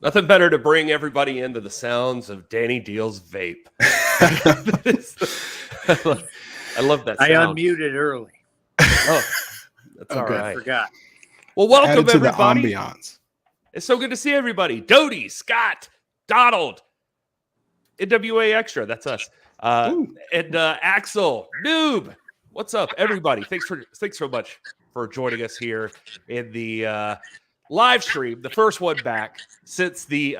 Nothing better to bring everybody into the sounds of Danny Dealz vape. I love that sound. I unmuted early. Oh, that's all right. I forgot. Well, welcome Added to everybody. the ambiance. It's so good to see everybody. Doty, Scott, Donald, NWA Extra. That's us. And Axel, Noob. What's up, everybody? Thanks so much for joining us here in the live stream, the first one back since the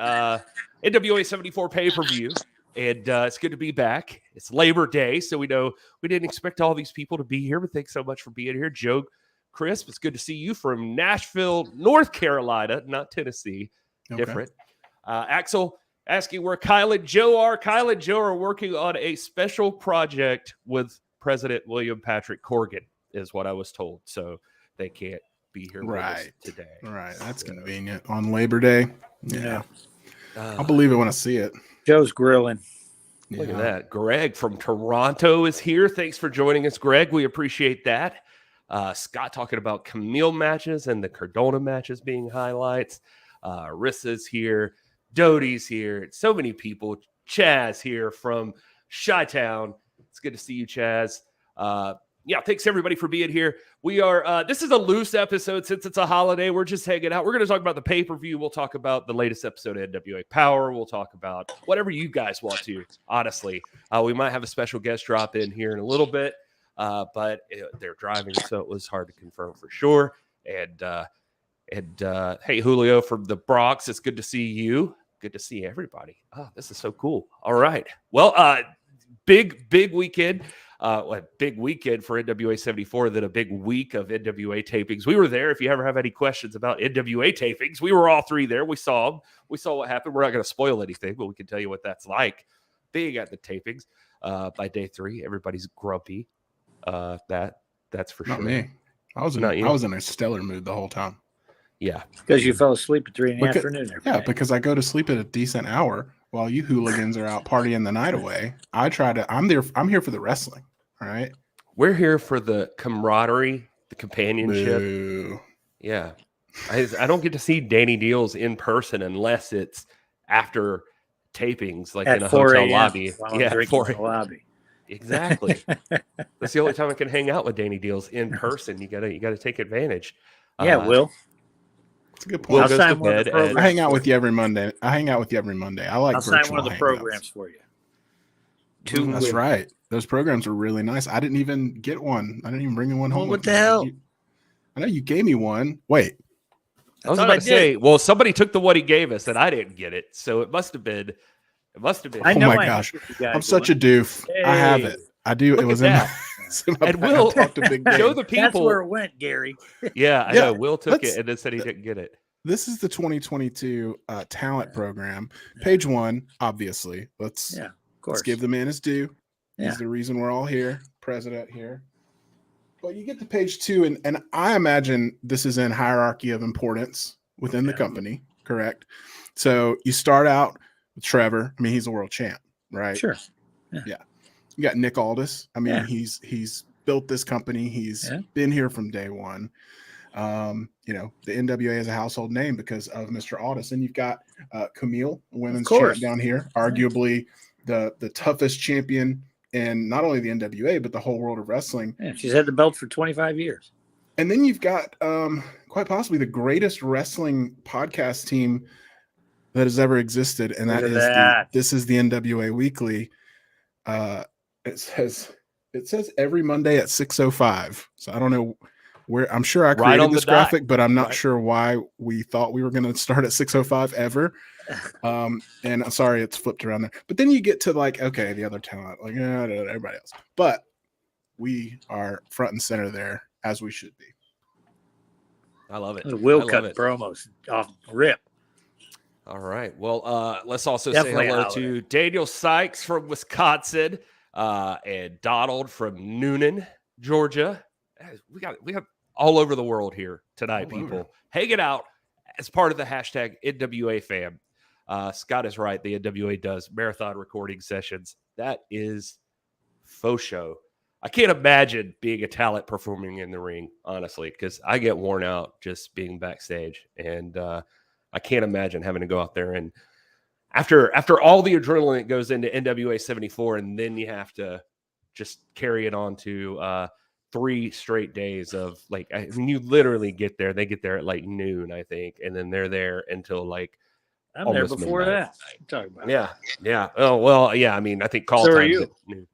NWA 74 pay-per-view. And it's good to be back. It's Labor Day, so we know we didn't expect all these people to be here, but thanks so much for being here. Joe Crisp, it's good to see you from Nashville, North Carolina, not Tennessee. Okay. Different. Axel asking where Kyle and Joe are. Kyle and Joe are working on a special project with President William Patrick Corgan, is what I was told. So they can't be here with us today. Right. That's convenient. On Labor Day. Yeah. I'll believe it when I see it. Joe's grilling. Look at that. Greg from Toronto is here. Thanks for joining us, Greg. We appreciate that. Scott talking about Camille matches and the Cardona matches being highlights. Rissa's here. Doty's here. So many people. Chaz here from Chi-Town. It's good to see you, Chaz. Thanks everybody for being here. We are, this is a loose episode since it's a holiday. We're just hanging out. We're going to talk about the pay-per-view. We'll talk about the latest episode of NWA Power. We'll talk about whatever you guys want to, honestly. We might have a special guest drop in here in a little bit, but they're driving, so it was hard to confirm for sure. And hey, Julio from the Bronx, it's good to see you. Good to see everybody. Oh, this is so cool. All right. Well, big weekend. Big weekend for NWA 74, then a big week of NWA tapings. We were there. If you ever have any questions about NWA tapings, we were all three there. We saw them. We saw what happened. We're not going to spoil anything, but we can tell you what that's like being at the tapings. By day 3, everybody's grumpy. That's for Not sure. me. I was in a stellar mood the whole time. Yeah. Because you fell asleep at 3 in the afternoon. Yeah, because I go to sleep at a decent hour while you hooligans are out partying the night away. I'm here for the wrestling. All right. We're here for the camaraderie, the companionship. Boo. Yeah. I don't get to see Danny Dealz in person unless it's after tapings, like at in a hotel 4 lobby. Yeah, 4 in the lobby. Exactly. That's the only time I can hang out with Danny Dealz in person. You gotta take advantage. Yeah, Will. That's a good point. Will goes to bed. I hang out with you every Monday. I like I'll sign one of the programs for you. That's right. Those programs were really nice. I didn't even get one. I didn't even bring one home. Well, what the hell? I know you gave me one. Wait. I was about to say, well, somebody took the one he gave us and I didn't get it. So it must have been. I know. Oh my gosh. I'm such a doof. Hey. I have it. I do. It was in my and Will talk to Big show the people. That's where it went, Gary. Yeah, I know. Will took it and then said he didn't get it. This is the 2022 talent program. Page 1, obviously. Let's give the man his due. Yeah. He's the reason we're all here. President here. But you get to page 2, and I imagine this is in hierarchy of importance within the company, correct? So you start out with Trevor. I mean, he's a world champ, right? Sure. Yeah. You got Nick Aldis. I mean, he's built this company. He's been here from day one. The NWA is a household name because of Mr. Aldis. And you've got Camille, women's champ down here, arguably the toughest champion in not only the NWA, but the whole world of wrestling. Yeah, she's had the belt for 25 years. And then you've got quite possibly the greatest wrestling podcast team that has ever existed. And this is the NWA Weekly. It says every Monday at 6:05. So I don't know where. I'm sure I created this graphic, but I'm not sure why we thought we were going to start at 6:05 ever. And I'm sorry, it's flipped around there. But then you get to the other talent, everybody else. But we are front and center there, as we should be. I love it. Will cut promos off rip. All right. Well, let's also say hello to Daniel Sykes from Wisconsin and Donald from Noonan, Georgia. We got all over the world here tonight, people. Hanging out as part of the hashtag NWA fam. Scott is right. The NWA does marathon recording sessions. That is faux show. I can't imagine being a talent performing in the ring, honestly, because I get worn out just being backstage. And I can't imagine having to go out there and after all the adrenaline that goes into NWA 74, and then you have to just carry it on to 3 straight days of like, I mean, you literally get there. They get there at like noon, I think, and then they're there until like I'm there before midnight. that. Talking about yeah. Oh well, yeah. I mean, I think call time. You? At noon.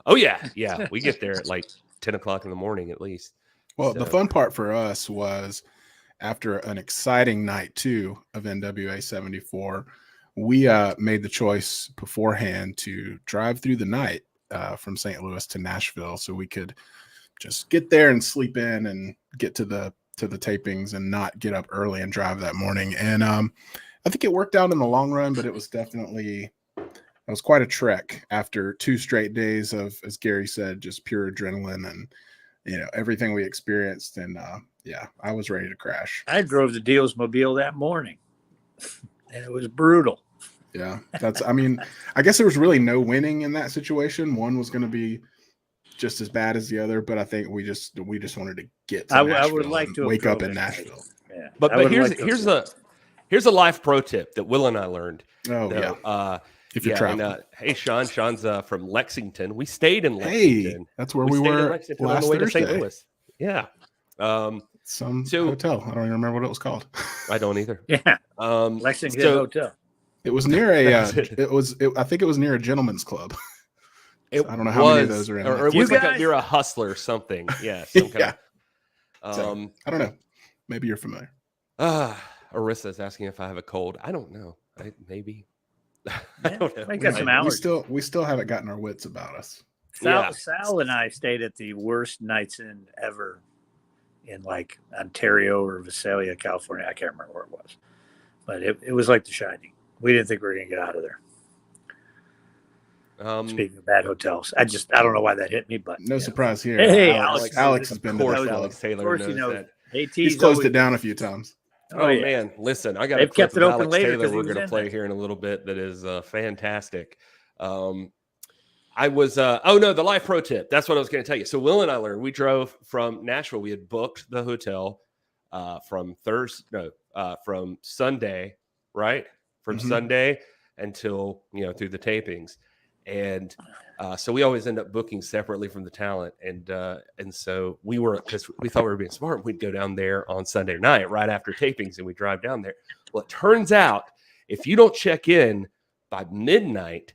Oh yeah. We get there at like 10 o'clock in the morning at least. Well, the fun part for us was after an exciting night 2 of NWA 74, we made the choice beforehand to drive through the night from St. Louis to Nashville so we could just get there and sleep in and get to the tapings and not get up early and drive that morning. And I think it worked out in the long run, but it was quite a trek after 2 straight days of, as Gary said, just pure adrenaline and, everything we experienced. And I was ready to crash. I drove the Dealz mobile that morning and it was brutal. Yeah, I guess there was really no winning in that situation. One was going to be just as bad as the other, but I think we just wanted to get to I would like to wake up in Nashville. Yeah, but here's a life pro tip that Will and I learned. Oh yeah. If you're traveling. Hey, Sean's from Lexington. We stayed in Lexington. Hey, that's where we were last on the way Thursday. to St. Louis. Yeah. Some hotel. I don't even remember what it was called. I don't either. Yeah. Lexington Hotel. It was near I think it was near a gentleman's club. I don't know how many of those are in there. Or it was near a Hustler or something. Yeah. Some kind of, I don't know. Maybe you're familiar. Arissa's asking if I have a cold. I don't know. Maybe. I don't know. I got some allergies. We still haven't gotten our wits about us. Sal and I stayed at the worst nights in ever in like Ontario or Visalia, California. I can't remember where it was, but it was like The Shining. We didn't think we were going to get out of there. Speaking of bad hotels, I don't know why that hit me, but no surprise here. Hey, Alex has been to Alex Taylor. Of course, knows that. He's closed it down a few times. Oh yeah. Man, listen, I got They've kept it open Alex later Taylor we're going to play here in a little bit. That is fantastic. I was the life pro tip. That's what I was going to tell you. So Will and I learned. We drove from Nashville. We had booked the hotel from Sunday, right? From Sunday until through the tapings, and so we always end up booking separately from the talent, and so we were, because we thought we were being smart, we'd go down there on Sunday night right after tapings, and we drive down there. Well, it turns out if you don't check in by midnight,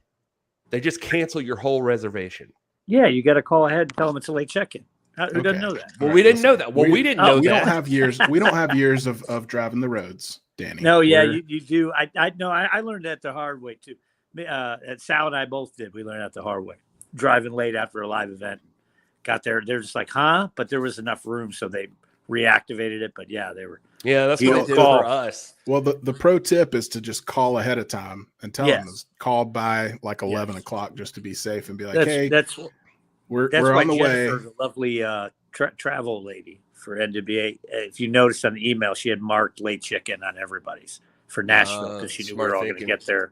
they just cancel your whole reservation. Yeah, you got to call ahead and tell them it's a late check-in. Who doesn't know that? Well, we didn't know that. Well, we didn't know that. We don't have years. We don't have years of driving the roads, Danny. No, yeah, you do. I know. I learned that the hard way too. Sal and I both did. We learned that the hard way. Driving late after a live event, got there. They're just like, huh? But there was enough room, so they reactivated it. But yeah, they were. Yeah, that's what they did for us. Well, the pro tip is to just call ahead of time and tell them to call by like 11 o'clock just to be safe and be like, we're on the way. The lovely travel lady for NWA. If you noticed on the email, she had marked late check-in on everybody's for Nashville because she knew we were all going to get there,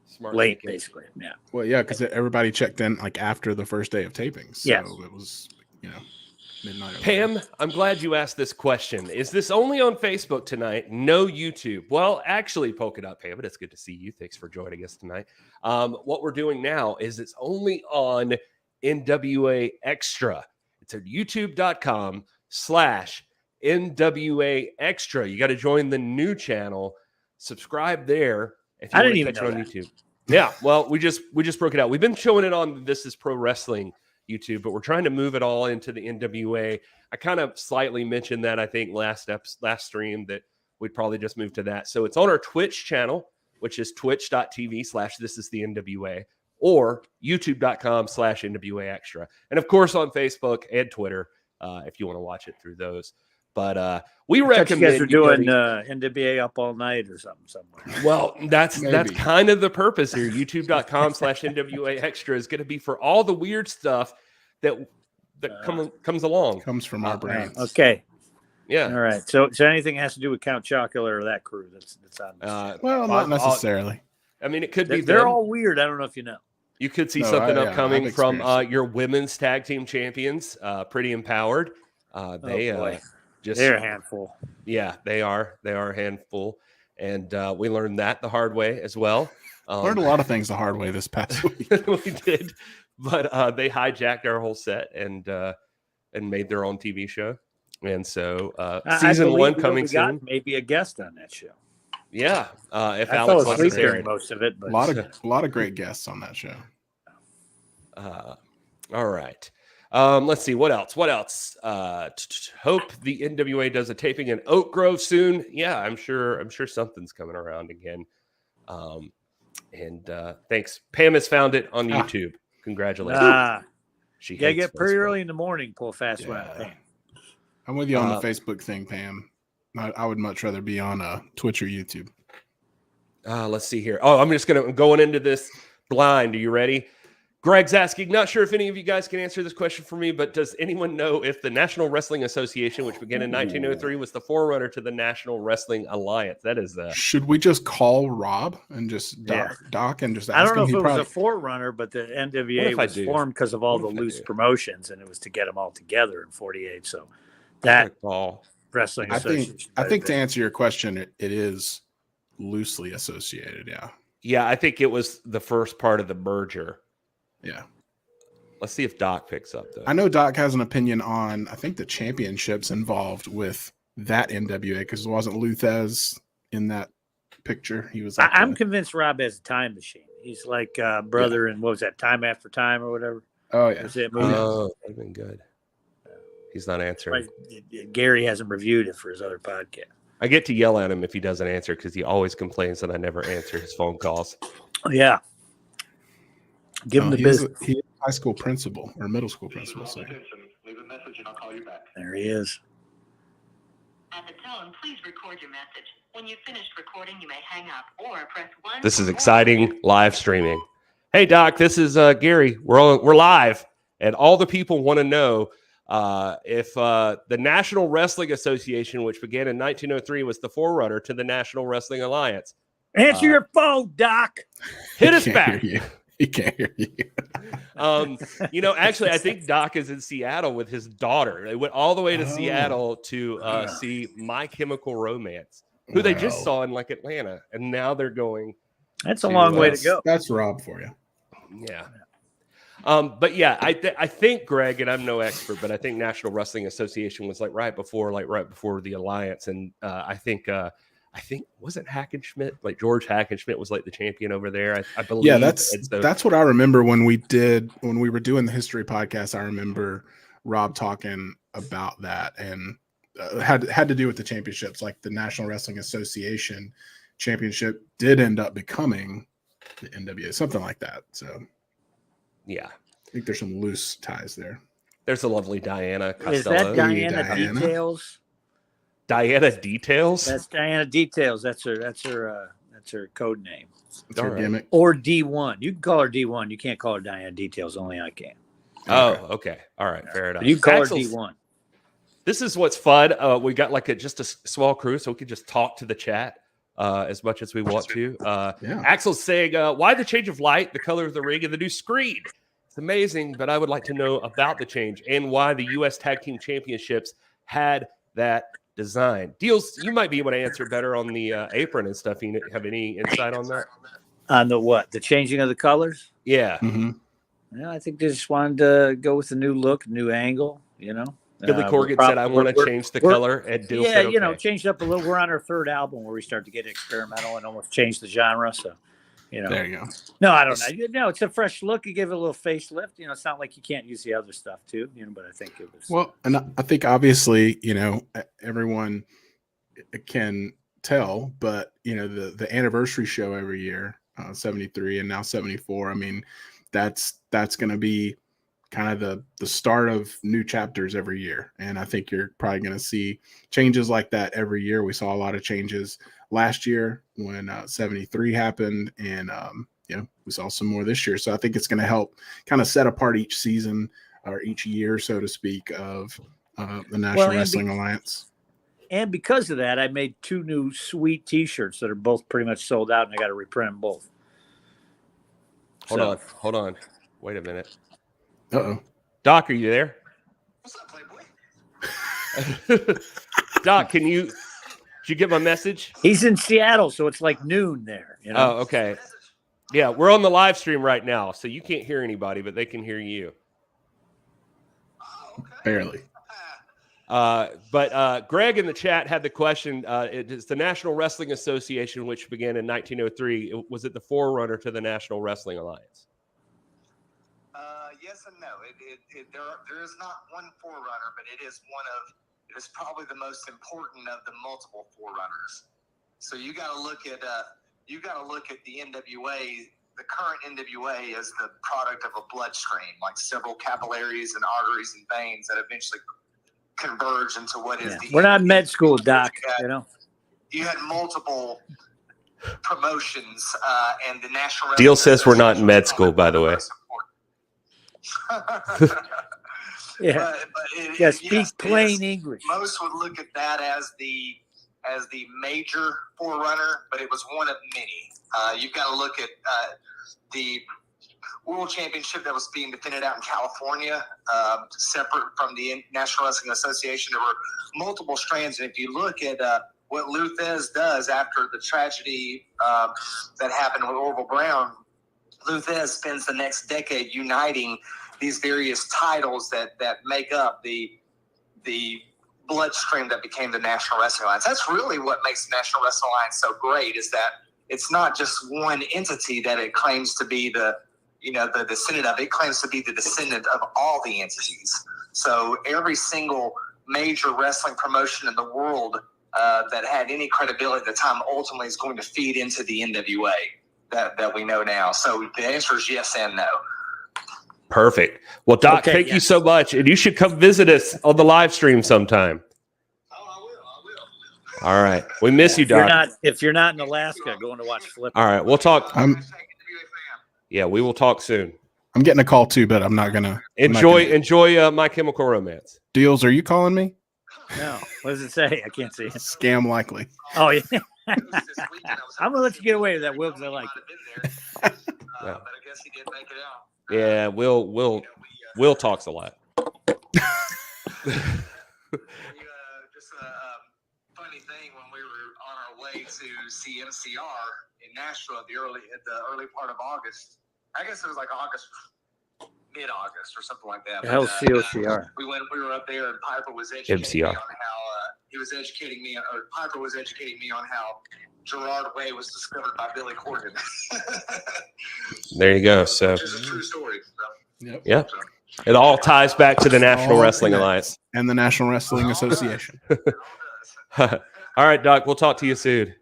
smart late, thinking. basically. Yeah. Well, yeah, because everybody checked in like after the first day of tapings. So it was, midnight. Pam, I'm glad you asked this question. Is this only on Facebook tonight? No YouTube. Well, actually, Polka Dot Pam, but it's good to see you. Thanks for joining us tonight. What we're doing now is it's only on NWA Extra. It's at youtube.com/NWA Extra. You got to join the new channel. Subscribe there if you want to catch it on YouTube. Yeah, well, we just broke it out. We've been showing it on This Is Pro Wrestling YouTube, but we're trying to move it all into the NWA. I kind of slightly mentioned that, I think, last stream, that we'd probably just move to that. So it's on our Twitch channel, which is twitch.tv/thisisthenwa, or youtube.com/NWA Extra. And of course on Facebook and Twitter, if you want to watch it through those. But we recommend you guys are doing NWA Up All Night or something somewhere. Well, that's kind of the purpose here. youtube.com/NWA Extra is going to be for all the weird stuff that comes along. Comes from our brains. Okay. Yeah. All right. So anything has to do with Count Chocula or that crew that's on this. Well, not necessarily. I mean, it could be. They're all weird. I don't know if you know. You could see something upcoming from your women's tag team champions, Pretty Empowered. They they're a handful. Yeah, they are. They are a handful. And we learned that the hard way as well. Learned a lot of things the hard way this past week. We did. But they hijacked our whole set and made their own TV show. And so season 1 coming soon. Maybe a guest on that show. Yeah. If I Alex fell asleep during most of it. But a lot of great guests on that show. All right. Let's see what else. Hope the NWA does a taping in Oak Grove soon. Yeah, I'm sure something's coming around again. And thanks. Pam has found it on YouTube. Congratulations. She gotta get pretty early in the morning. Pull fast one. I'm with you on the Facebook thing, Pam. I would much rather be on Twitch or YouTube. Let's see here. Oh, I'm just going into this blind. Are you ready? Greg's asking, not sure if any of you guys can answer this question for me, but does anyone know if the National Wrestling Association, which began in 1903, was the forerunner to the National Wrestling Alliance? That is Should we just call Rob and just Doc and just ask him? I don't know if it was a forerunner, but the NWA was formed because of all the loose promotions, and it was to get them all together in 48. So that Wrestling Association. I think to answer your question, it is loosely associated. Yeah. Yeah, I think it was the first part of the merger. Yeah. Let's see if Doc picks up, though. I know Doc has an opinion on, I think, the championships involved with that NWA, because it wasn't Luthez in that picture. He was. I'm convinced Rob has a time machine. He's like brother in, what was that, Time After Time or whatever? Oh, yeah. Oh, that'd been good. He's not answering. Gary hasn't reviewed it for his other podcast. I get to yell at him if he doesn't answer because he always complains that I never answer his phone calls. Yeah. Give him the business. He's a high school principal or middle school principal. So. Leave a message and I'll call you back. There he is. At the tone, please record your message. When you've finished recording, you may hang up or press 1. This is exciting live streaming. Hey, Doc, this is Gary. We're live, and all the people want to know if the National Wrestling Association, which began in 1903, was the forerunner to the National Wrestling Alliance. Answer your phone, Doc. Hit us back. He can't hear you. Actually, I think Doc is in Seattle with his daughter. They went all the way to Seattle to see My Chemical Romance, who they just saw in like Atlanta, and now they're going. That's a long way to go. That's Rob for you. Yeah. But yeah, I think, Greg, and I'm no expert, but I think National Wrestling Association was right before the Alliance, and I think wasn't Hackenschmidt, like George Hackenschmidt was like the champion over there. I believe. Yeah, that's what I remember when we were doing the history podcast. I remember Rob talking about that, and had to do with the championships. Like the National Wrestling Association championship did end up becoming the NWA, something like that. So yeah, I think there's some loose ties there. There's a lovely Diana Costello. Is that Diana Details? Diana Details? That's Diana Details. That's her code name. That's her gimmick. Or D1. You can call her D1. You can't call her Diana Details. Only I can. Oh, okay. All right. Fair enough. You can call her D1. This is what's fun. We got just a small crew, so we can just talk to the chat as much as we want to. Axel's saying, why the change of light, the color of the ring, and the new screen? It's amazing, but I would like to know about the change and why the U.S. Tag Team Championships had that design. Dealz, you might be able to answer better on the apron and stuff. You have any insight on that? On the what? The changing of the colors? Yeah. Mm-hmm. Yeah, I think they just wanted to go with a new look, new angle, Billy Corgan said, I want to change the color. And Dealz said, okay. Change it up a little. We're on our third album where we start to get experimental and almost change the genre. So, There you go. No, I don't know. No, it's a fresh look. You give it a little facelift. It's not like you can't use the other stuff too, but I think it was. Well, and I think obviously, everyone can tell, but, the anniversary show every year, 73 and now 74. I mean, that's going to be kind of the start of new chapters every year. And I think you're probably going to see changes like that every year. We saw a lot of changes last year when 73 happened, and we saw some more this year. So I think it's going to help kind of set apart each season or each year, so to speak, of the National Wrestling Alliance. And because of that, I made 2 new sweet T-shirts that are both pretty much sold out, and I got to reprint them both. Hold on. Wait a minute. Uh-oh. Doc, are you there? What's up, Playboy? Doc, did you get my message? He's in Seattle, so it's like noon there. You know? Oh, okay. Yeah, we're on the live stream right now, so you can't hear anybody, but they can hear you. Barely. But Greg in the chat had the question. It's the National Wrestling Association, which began in 1903. Was it the forerunner to the National Wrestling Alliance? Yes and no. There is not one forerunner, but it is probably the most important of the multiple forerunners. So you got to look at the NWA. The current NWA is the product of a bloodstream, like several capillaries and arteries and veins that eventually converge into what is the. We're not med school, Doc. You had multiple promotions, and the National. Dealz says we're not in med school, by the way. Yeah. But speak plain English. Most would look at that as the major forerunner, but it was one of many. You've got to look at the World Championship that was being defended out in California, separate from the National Wrestling Association. There were multiple strands, and if you look at what Luthez does after the tragedy that happened with Orville Brown, Luthez spends the next decade uniting these various titles that make up the bloodstream that became the National Wrestling Alliance. That's really what makes the National Wrestling Alliance so great, is that it's not just one entity that it claims to be the descendant of. It claims to be the descendant of all the entities. So every single major wrestling promotion in the world that had any credibility at the time ultimately is going to feed into the NWA that we know now. So the answer is yes and no. Perfect. Well, Doc, thank you so much. And you should come visit us on the live stream sometime. Oh, I will. All right. We miss you, Doc. If you're not in Alaska, going to watch Flip. All right. We'll talk. Yeah, we will talk soon. I'm getting a call too, but I'm not gonna enjoy My Chemical Romance. Dealz, are you calling me? No. What does it say? I can't see it. Scam likely. Oh yeah. I'm gonna let you get away with that, Will, because I like it. But I guess he didn't make it out. Yeah, Will talks a lot. Just a funny thing, when we were on our way to see MCR in Nashville at the early part of August, I guess it was like mid-August or something like that. The hell's COCR? We were up there, and Piper was educating MCR. me on how Piper was educating me on how Gerard Way was discovered by Billy Corgan. There you go. So, which is a true story. So. Yeah. It all ties back to the National Wrestling Alliance and the National Wrestling Association. All right, Doc. We'll talk to you soon.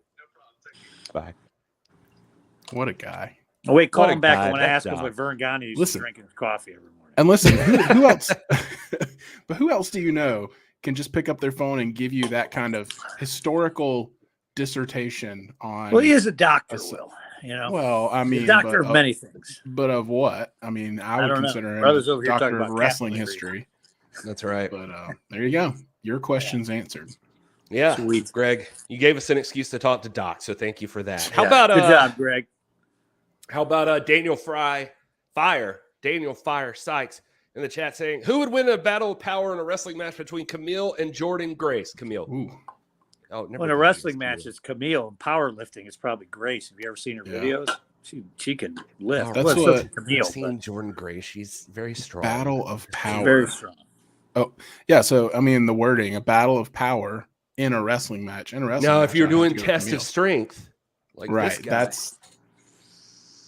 Bye. What a guy. Oh, wait, call What a him back. guy, I want to that ask him Doc. what Vern Gagne used to drink in his coffee every morning. And listen, who else? But who else do you know can just pick up their phone and give you that kind of historical dissertation on? Well, he is a doctor, Will. Well, I mean, a doctor of many things. But of what? I mean, I would consider him Brothers a over here talking doctor of about wrestling Catholic history. That's right. But there you go. Your question's answered. Yeah, Sweet. Greg, you gave us an excuse to talk to Doc, so thank you for that. How about good job, Greg? How about Daniel Fire Sykes in the chat saying, who would win a battle of power in a wrestling match between Camille and Jordan Grace? Camille. Ooh. Oh, never When a mind. wrestling match is Camille, and powerlifting is probably Grace. Have you ever seen her videos? She can lift. That's well, what Camille. I've seen Jordan Grace. She's very strong. Battle of power. Very strong. Oh, yeah. So, I mean, the wording, a battle of power in a wrestling match. Now, if you're doing test of strength, like right, this guy, that's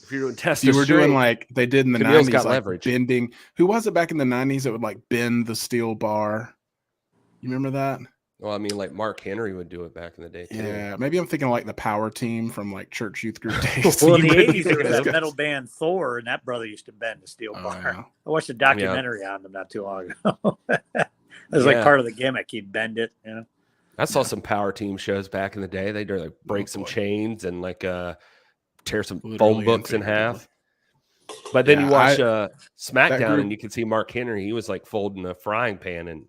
if you're doing test you of were strength, doing like they did in the Camille's 90s, got like leverage. bending. Who was it back in the 90s that would like bend the steel bar? You remember that? Well, I mean, like Mark Henry would do it back in the day. Too. Yeah, maybe I'm thinking like the power team from like church youth group days. Well, in You the might be 80s, there was thinking that those metal guys. band Thor, and that brother used to bend the steel bar. Yeah. I watched a documentary on them not too long ago. It was like part of the gimmick. He'd bend it, I saw some power team shows back in the day. They'd like break some chains and like tear some phone books in half. But then you watch SmackDown and you can see Mark Henry. He was like folding a frying pan and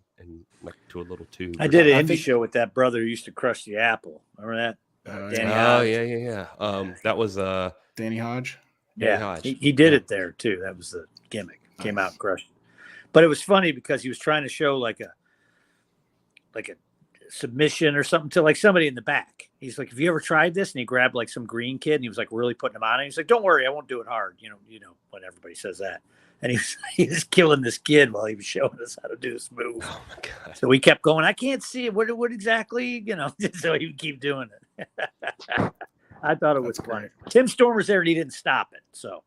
like to a little tube. I did an indie show with that brother who used to crush the apple. Remember that? Danny Hodge. Yeah. That was Danny Hodge. Yeah, Hodge. he did it there too. That was the gimmick. Came out and crushed it. But it was funny because he was trying to show like a submission or something to like somebody in the back. He's like, "Have you ever tried this?" And he grabbed like some green kid and he was like really putting him on. And he's like, "Don't worry, I won't do it hard." You know when everybody says that. And he was killing this kid while he was showing us how to do this move. Oh my God. So we kept going. I can't see it. What exactly? So he would keep doing it. I thought it was funny. Tim Storm was there and he didn't stop it. So,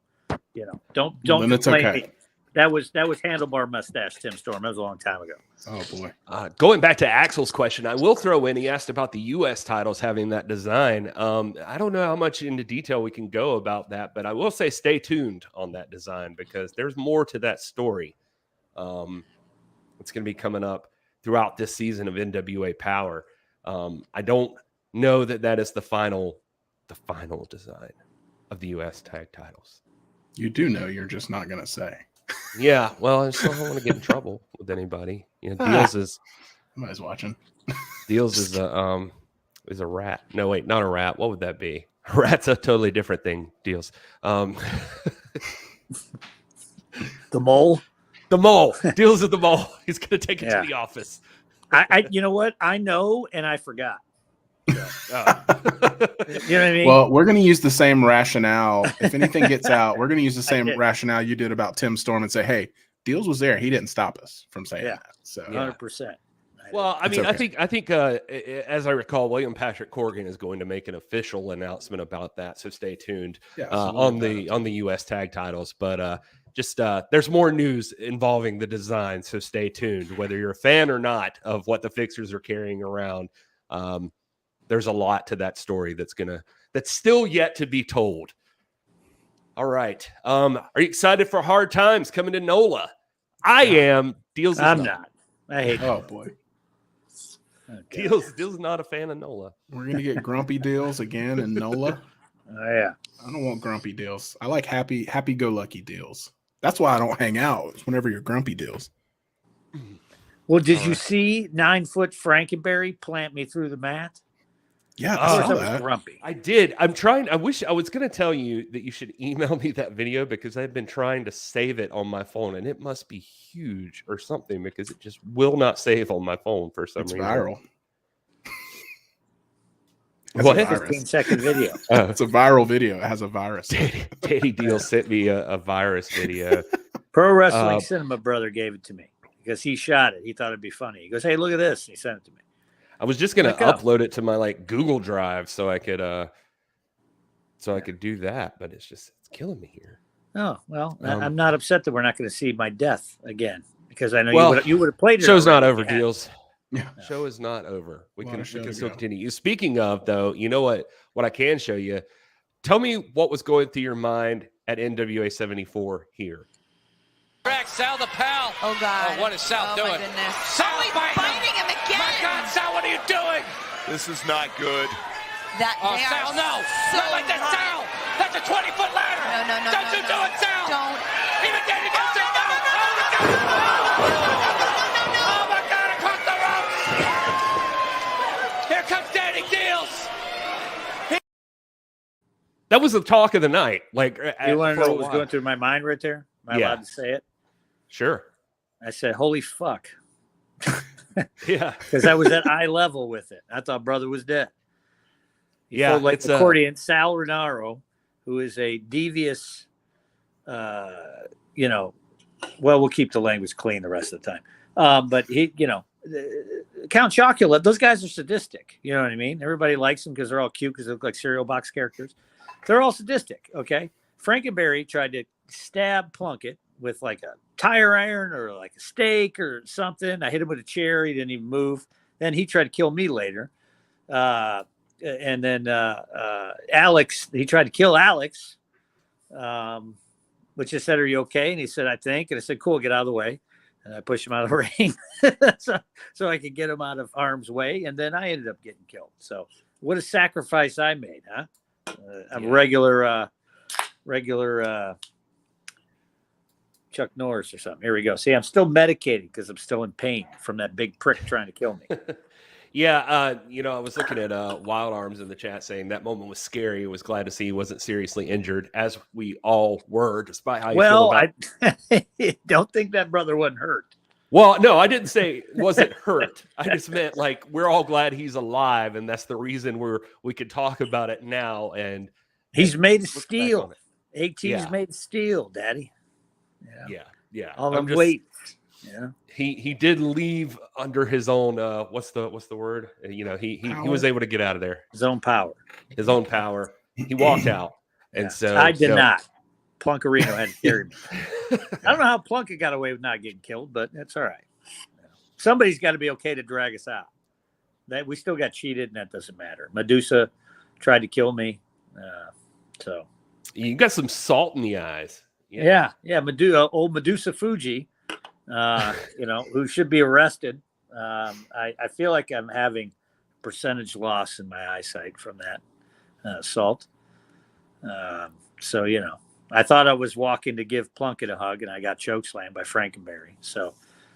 don't Then it's complain. okay. That was handlebar mustache Tim Storm. That was a long time ago. Oh boy. Going back to Axel's question, I will throw in, he asked about the U.S. titles having that design. I don't know how much into detail we can go about that, but I will say stay tuned on that design because there's more to that story. It's going to be coming up throughout this season of NWA Power. I don't know that is the final design of the U.S. tag titles. You do know, you're just not going to say. Yeah, well, I just don't want to get in trouble with anybody. Dealz is. Somebody's watching. Dealz is a rat. No, wait, not a rat. What would that be? A rat's a totally different thing. Dealz. The mole. The mole. Dealz is the mole. He's gonna take it to the office. I you know what? I know, and I forgot. You know what I mean? Well, we're going to use the same rationale. If anything gets out, we're going to use the same rationale you did about Tim Storm and say, "Hey, Dealz was there. He didn't stop us from saying that." So 100%. Well, I mean, okay. I think as I recall, William Patrick Corgan is going to make an official announcement about that. So stay tuned on the U.S. tag titles. But there's more news involving the design. So stay tuned, whether you're a fan or not of what the fixers are carrying around. There's a lot to that story that's still yet to be told. All right. Are you excited for Hard Times coming to NOLA? I am. Dealz is not. I hate Oh boy. Okay. Dealz is not a fan of NOLA. We're going to get grumpy Dealz again in NOLA. Oh yeah. I don't want grumpy Dealz. I like happy go lucky Dealz. That's why I don't hang out. It's whenever you're grumpy Dealz. Well, did you see 9-foot Frankenberry plant me through the mat? Yeah, I I saw was that. grumpy. I did. I wish I was going to tell you that you should email me that video because I've been trying to save it on my phone and it must be huge or something because it just will not save on my phone for some reason. Viral. What? 15-second video. It's a viral video. It has a virus. Daddy Dealz sent me a virus video. Pro Wrestling Cinema brother gave it to me because he shot it. He thought it'd be funny. He goes, "Hey, look at this." And he sent it to me. I was just going to upload it to my Google Drive so I could do that, but it's killing me here. Oh, well, I'm not upset that we're not going to see my death again because I know you would have played it. Show's not over, Dealz. Yeah. Show is not over. We can still go. continue. Speaking of, though, you know what I can show you? Tell me what was going through your mind at NWA 74 here. Sal the pal. Oh, God. Oh, what is Sal doing? My goodness. Sal biting him again. My God, Sal, what are you doing? This is not good. Sal, no. So not like that, Sal. That's a 20-foot ladder. No. Don't you do it, Sal. Don't. Even Daddy Dealz said no. Oh, my God, across the ropes. Here comes Daddy Dealz. That was the talk of the night. You want to know what was going through my mind right there? Am I allowed to say it? Sure. I said, "Holy fuck." Yeah. Because I was at eye level with it. I thought brother was dead. Yeah. Like the accordion, Sal Renaro, who is a devious, well, we'll keep the language clean the rest of the time. But he, Count Chocula, those guys are sadistic. You know what I mean? Everybody likes them because they're all cute because they look like cereal box characters. They're all sadistic. Okay. Frankenberry tried to stab Plunkett with like a tire iron or like a stake or something. I hit him with a chair. He didn't even move. Then he tried to kill me later. And then Alex, he tried to kill Alex, which I said, "Are you okay?" And he said, "I think." And I said, "Cool, get out of the way." And I pushed him out of the ring so I could get him out of harm's way. And then I ended up getting killed. So what a sacrifice I made, huh? I'm regular Chuck Norris or something. Here we go. See, I'm still medicated because I'm still in pain from that big prick trying to kill me. Yeah, I was looking at Wild Arms in the chat saying that moment was scary. I was glad to see he wasn't seriously injured, as we all were, despite how you feel about I don't think that brother wasn't hurt. Well, no, I didn't say wasn't hurt. I just meant like we're all glad he's alive, and that's the reason we could talk about it now. And he's made of look back steel. on it. AT's Yeah. made of steel, Daddy. Yeah. All I'm them weight. Yeah. He did leave under his own what's the word? You know, he was able to get out of there. His own power. His own power. He walked out. And so I did not. Plunkerino had to carry me. I don't know how Plunkett got away with not getting killed, but that's all right. Somebody's got to be okay to drag us out. That we still got cheated, and that doesn't matter. Medusa tried to kill me, so you got some salt in the eyes. Yeah. Old Medusa Fuji, who should be arrested. I feel like I'm having percentage loss in my eyesight from that salt. So I thought I was walking to give Plunkett a hug, and I got chokeslammed by Frankenberry. So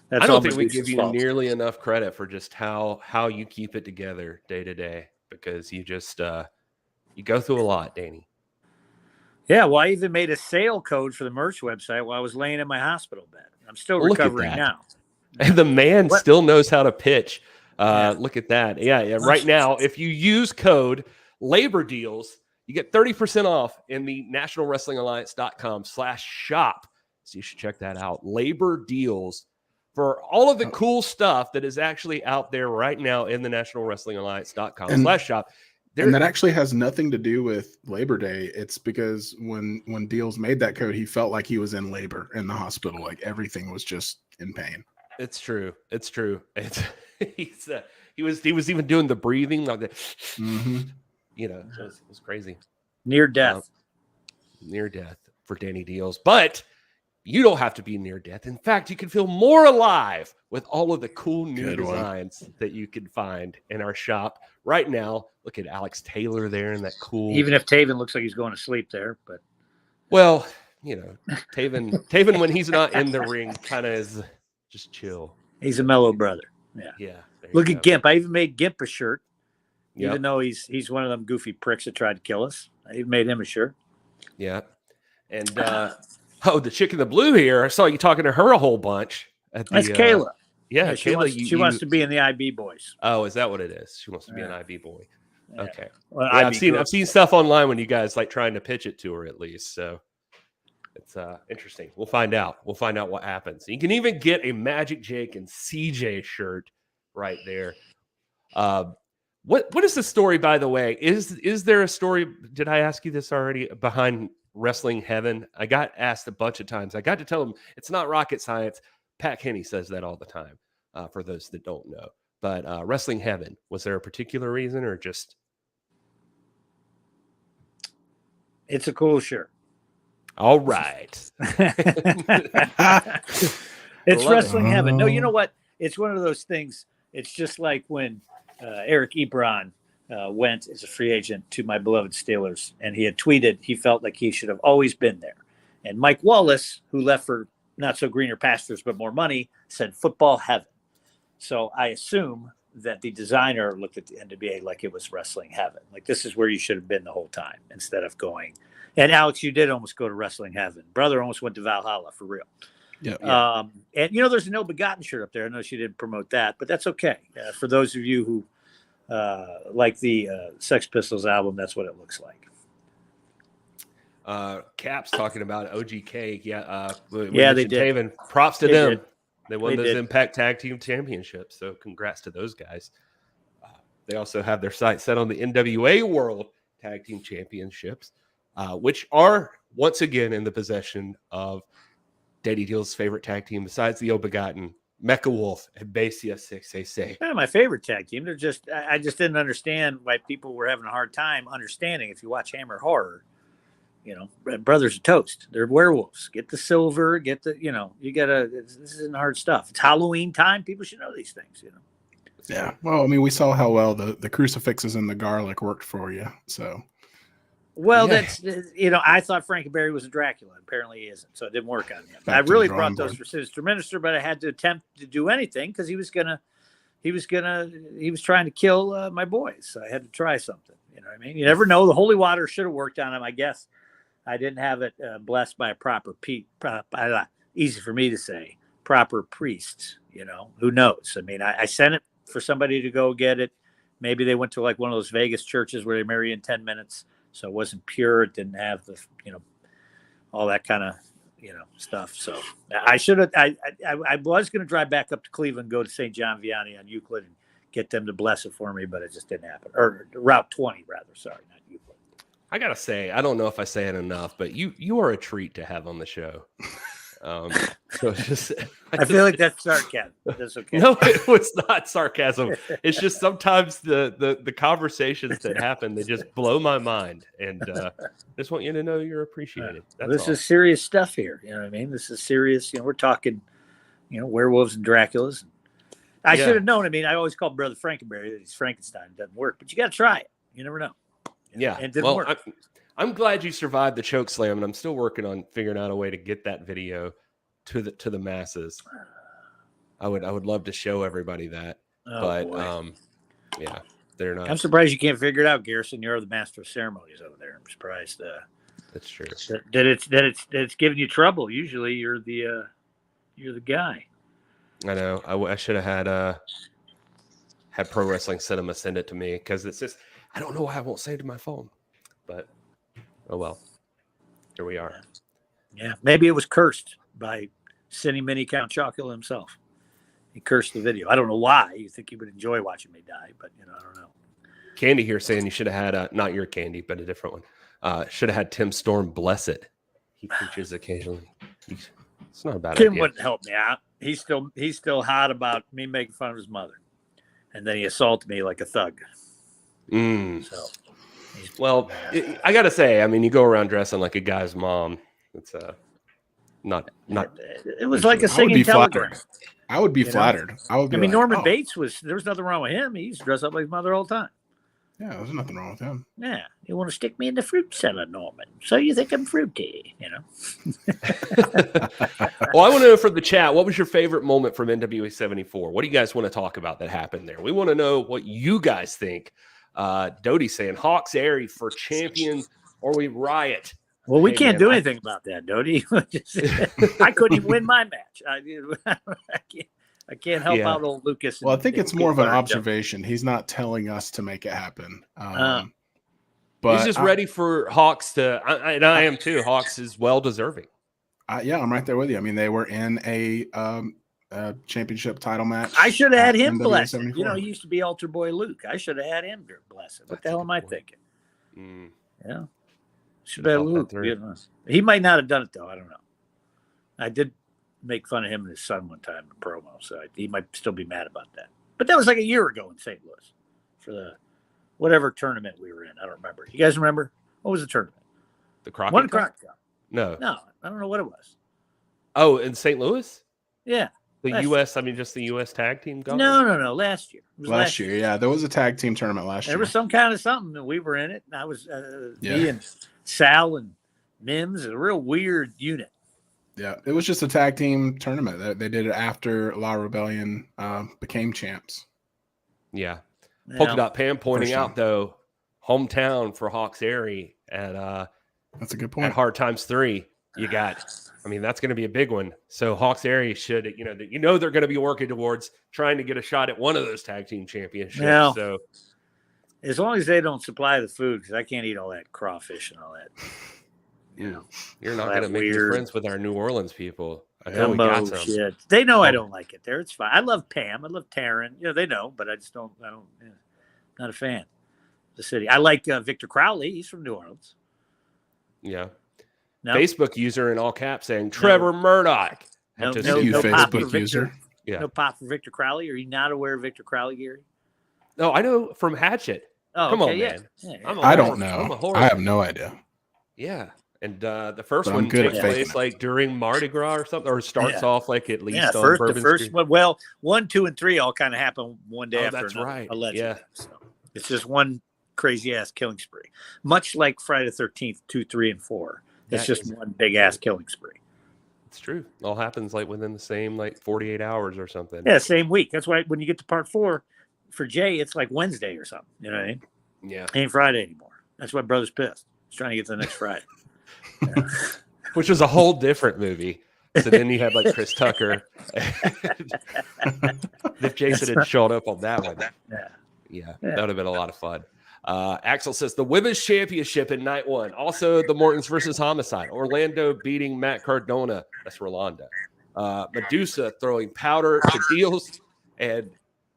that's I don't all think we Medusa's give you fault. nearly enough credit for just how you keep it together day to day, because you just you go through a lot, Danny. Yeah, well, I even made a sale code for the merch website while I was laying in my hospital bed. I'm still Look at recovering that. now. And the man What? still knows how to pitch. Look at that. Yeah. Right now, if you use code Labor Deals, you get 30% off in the nationalwrestlingalliance.com/shop. So you should check that out. Labor Deals for all of the cool stuff that is actually out there right now in the nationalwrestlingalliance.com/shop. And that actually has nothing to do with Labor Day. It's because when Dealz made that code, he felt like he was in labor in the hospital. Like everything was just in pain. It's true. He was even doing the breathing like that. Mm-hmm. It was crazy. Near death. Near death for Danny Dealz. But you don't have to be near death. In fact, you can feel more alive with all of the cool new designs that you can find in our shop right now. Look at Alex Taylor there in that cool. Even if Taven looks like he's going to sleep there, but well, Taven when he's not in the ring kind of is just chill. He's a mellow brother. Yeah. Look at Gimp. I even made Gimp a shirt, Yep. even though he's one of them goofy pricks that tried to kill us. I even made him a shirt. Yeah. And the chick in the blue here, I saw you talking to her a whole bunch. That's Kayla. Yeah, she Kayla, wants to be in the IB boys. Oh, is that what it is? She wants to be an IB boy. Yeah. Okay. Well, Yeah, IB I've seen stuff online when you guys like trying to pitch it to her at least. So it's interesting. We'll find out. We'll find out what happens. You can even get a Magic Jake and CJ shirt right there. What is the story, by the way? Is there a story? Did I ask you this already? Behind Wrestling Heaven? I got asked a bunch of times. I got to tell them it's not rocket science. Pat Kenny says that all the time, for those that don't know. But Wrestling Heaven, was there a particular reason or just? It's a cool shirt. All right. It's Wrestling Heaven. No, you know what? It's one of those things. It's just like when Eric Ebron went as a free agent to my beloved Steelers, and he had tweeted he felt like he should have always been there. And Mike Wallace, who left for not so greener pastures but more money, said football heaven. So I assume that the designer looked at the NWA like it was Wrestling Heaven. Like, this is where you should have been the whole time instead of going. And Alex, you did almost go to Wrestling Heaven. Brother almost went to Valhalla, for real. Yeah. And there's an Ill Begotten shirt up there. I know she didn't promote that, but that's okay. For those of you who like the Sex Pistols album, that's what it looks like. Caps talking about OGK. They did. Taven. Props to them. Did. They won those Impact Tag Team Championships. So congrats to those guys. They also have their sights set on the NWA World Tag Team Championships, which are once again in the possession of Daddy Deal's favorite tag team, besides the Ill-Begotten, Mecha Wolf and Basia 666. Kind of my favorite tag team. I just didn't understand why people were having a hard time understanding. If you watch Hammer Horror, Brothers of Toast, they're werewolves. Get the silver, you gotta, this isn't hard stuff. It's Halloween time. People should know these things, Yeah. Well, I mean, we saw how well the crucifixes and the garlic worked for you. So. Well, that's, I thought Frankenberry was a Dracula. Apparently he isn't. So it didn't work on him. I really brought those for Sinister Minister, but I had to attempt to do anything because he was trying to kill my boys. So I had to try something. You know what I mean? You never know. The holy water should have worked on him, I guess. I didn't have it blessed by a proper easy for me to say, proper priest, who knows? I mean, I sent it for somebody to go get it. Maybe they went to like one of those Vegas churches where they marry in 10 minutes. So it wasn't pure. It didn't have the, all that kind of, stuff. So I should have, I was going to drive back up to Cleveland, go to St. John Vianney on Euclid and get them to bless it for me, but it just didn't happen. Or Route 20 rather. Sorry, not Euclid. I got to say, I don't know if I say it enough, but you are a treat to have on the show. So I feel like that's sarcasm. That's okay. No, it was not sarcasm. It's just sometimes the conversations that happen, they just blow my mind. And I just want you to know you're appreciated. This is serious stuff here. You know what I mean? This is serious. We're talking, werewolves and Draculas. I should have known. I mean, I always call Brother Frankenberry that he's Frankenstein. It doesn't work, but you got to try it. You never know. Yeah. And it didn't work. I'm glad you survived the choke slam, and I'm still working on figuring out a way to get that video to the masses. I would love to show everybody that, yeah, they're not. I'm surprised you can't figure it out, Garrison. You're the master of ceremonies over there. I'm surprised. That's true. That it's giving you trouble. Usually, you're the guy. I know. I should have had Pro Wrestling Cinema send it to me because it's just I don't know why I won't save to my phone, but. Oh, well, here we are. Yeah, maybe it was cursed by Cinny Mini Count Chocula himself. He cursed the video. I don't know why. You think he would enjoy watching me die, but, I don't know. Candy here saying you should have had, not your Candy, but a different one. Should have had Tim Storm bless it. He preaches occasionally. It's not a bad idea. Tim wouldn't help me out. He's still hot about me making fun of his mother. And then he assaulted me like a thug. So... Well, I got to say, I mean, you go around dressing like a guy's mom. It's not. It was like a singing telegram. I would be flattered. I would be. I mean, Norman Bates there was nothing wrong with him. He used to dress up like his mother all the time. Yeah, there's nothing wrong with him. Yeah, you want to stick me in the fruit cellar, Norman? So you think I'm fruity, Well, I want to know from the chat, what was your favorite moment from NWA 74? What do you guys want to talk about that happened there? We want to know what you guys think. Doty saying Hawks Airy for champion or we riot. Well, we can't do anything about that, Doty. I couldn't even win my match. I can't help out old Lucas. Well, I think it's more of an observation. He's not telling us to make it happen. But he's just ready for Hawks to, and I am too. Hawks is well deserving. Yeah, I'm right there with you. I mean, they were in a championship title match. I should have had him bless it. He used to be Altar Boy Luke. I should have had him bless it. What the hell am I thinking? Yeah. Should have had Luke. He might not have done it, though. I don't know. I did make fun of him and his son one time in a promo, so he might still be mad about that. But that was like a year ago in St. Louis for the whatever tournament we were in. I don't remember. You guys remember? What was the tournament? The Crockett One Crockett Cup. No, I don't know what it was. Oh, in St. Louis? Yeah. The U.S. I mean, just the U.S. tag team. No. Last year. It was last year. Yeah, there was a tag team tournament last year. There was some kind of something, and we were in it. And I was me and Sal and Mims, a real weird unit. Yeah, it was just a tag team tournament. They did it after La Rebellion became champs. Yeah. Polka Dot Pam pointing out, though, hometown for Hawks Airy at that's a good point. At Hard Times 3, you got. I mean, that's going to be a big one. So Hawks Airy should, they're going to be working towards trying to get a shot at one of those tag team championships. Yeah. So as long as they don't supply the food, because I can't eat all that crawfish and all that. You're not going to make good friends with our New Orleans people. I know we got some. Shit. They know I don't like it there. It's fine. I love Pam. I love Taryn. They know, but I just don't. Not a fan. The city. I like Victor Crowley. He's from New Orleans. Yeah. No. Facebook user in all caps saying Trevor Murdoch. No Facebook user. Yeah. No pop for Victor Crowley. Are you not aware of Victor Crowley, Gary? No, I know from Hatchet. Oh, come on, man. Yeah. I don't know. I have no idea. Yeah. And the first one takes place like during Mardi Gras or something, or starts off like at least on Bourbon the first Street. one. Well, 1, 2, and 3 all kind of happen one day after that's another. Right. Allegedly. Yeah. So it's just one crazy ass killing spree, much like Friday the 13th, 2, 3, and 4. It's just one big ass killing spree. It's true. It all happens like within the same 48 hours or something. Yeah, same week. That's why when you get to part 4 for Jay, it's like Wednesday or something. You know what I mean? Yeah. It ain't Friday anymore. That's why Brother's pissed. He's trying to get to the next Friday. Which was a whole different movie. So then you had like Chris Tucker. If Jason had shown up on that one, yeah, that would have been a lot of fun. Axel says the women's championship in night one. Also the Mortons versus Homicide. Orlando beating Matt Cardona. That's Rolanda. Medusa throwing powder to Dealz. And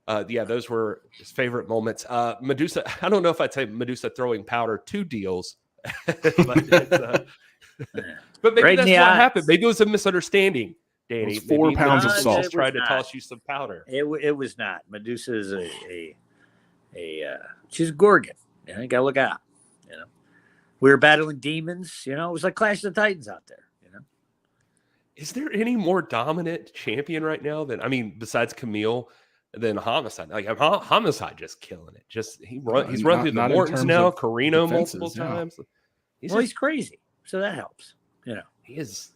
those were his favorite moments. Medusa, I don't know if I'd say Medusa throwing powder to Dealz. But maybe that's what happened. Maybe it was a misunderstanding, Danny. It was 4 pounds of salt. Just tried to toss you some powder. It was not. Medusa is she's a Gorgon. You gotta look out. We were battling demons. It was like Clash of the Titans out there. Is there any more dominant champion right now besides Camille, than Homicide? Like Homicide just killing it. He's run through the Mortons now, Carino multiple times. He's crazy. So that helps. He is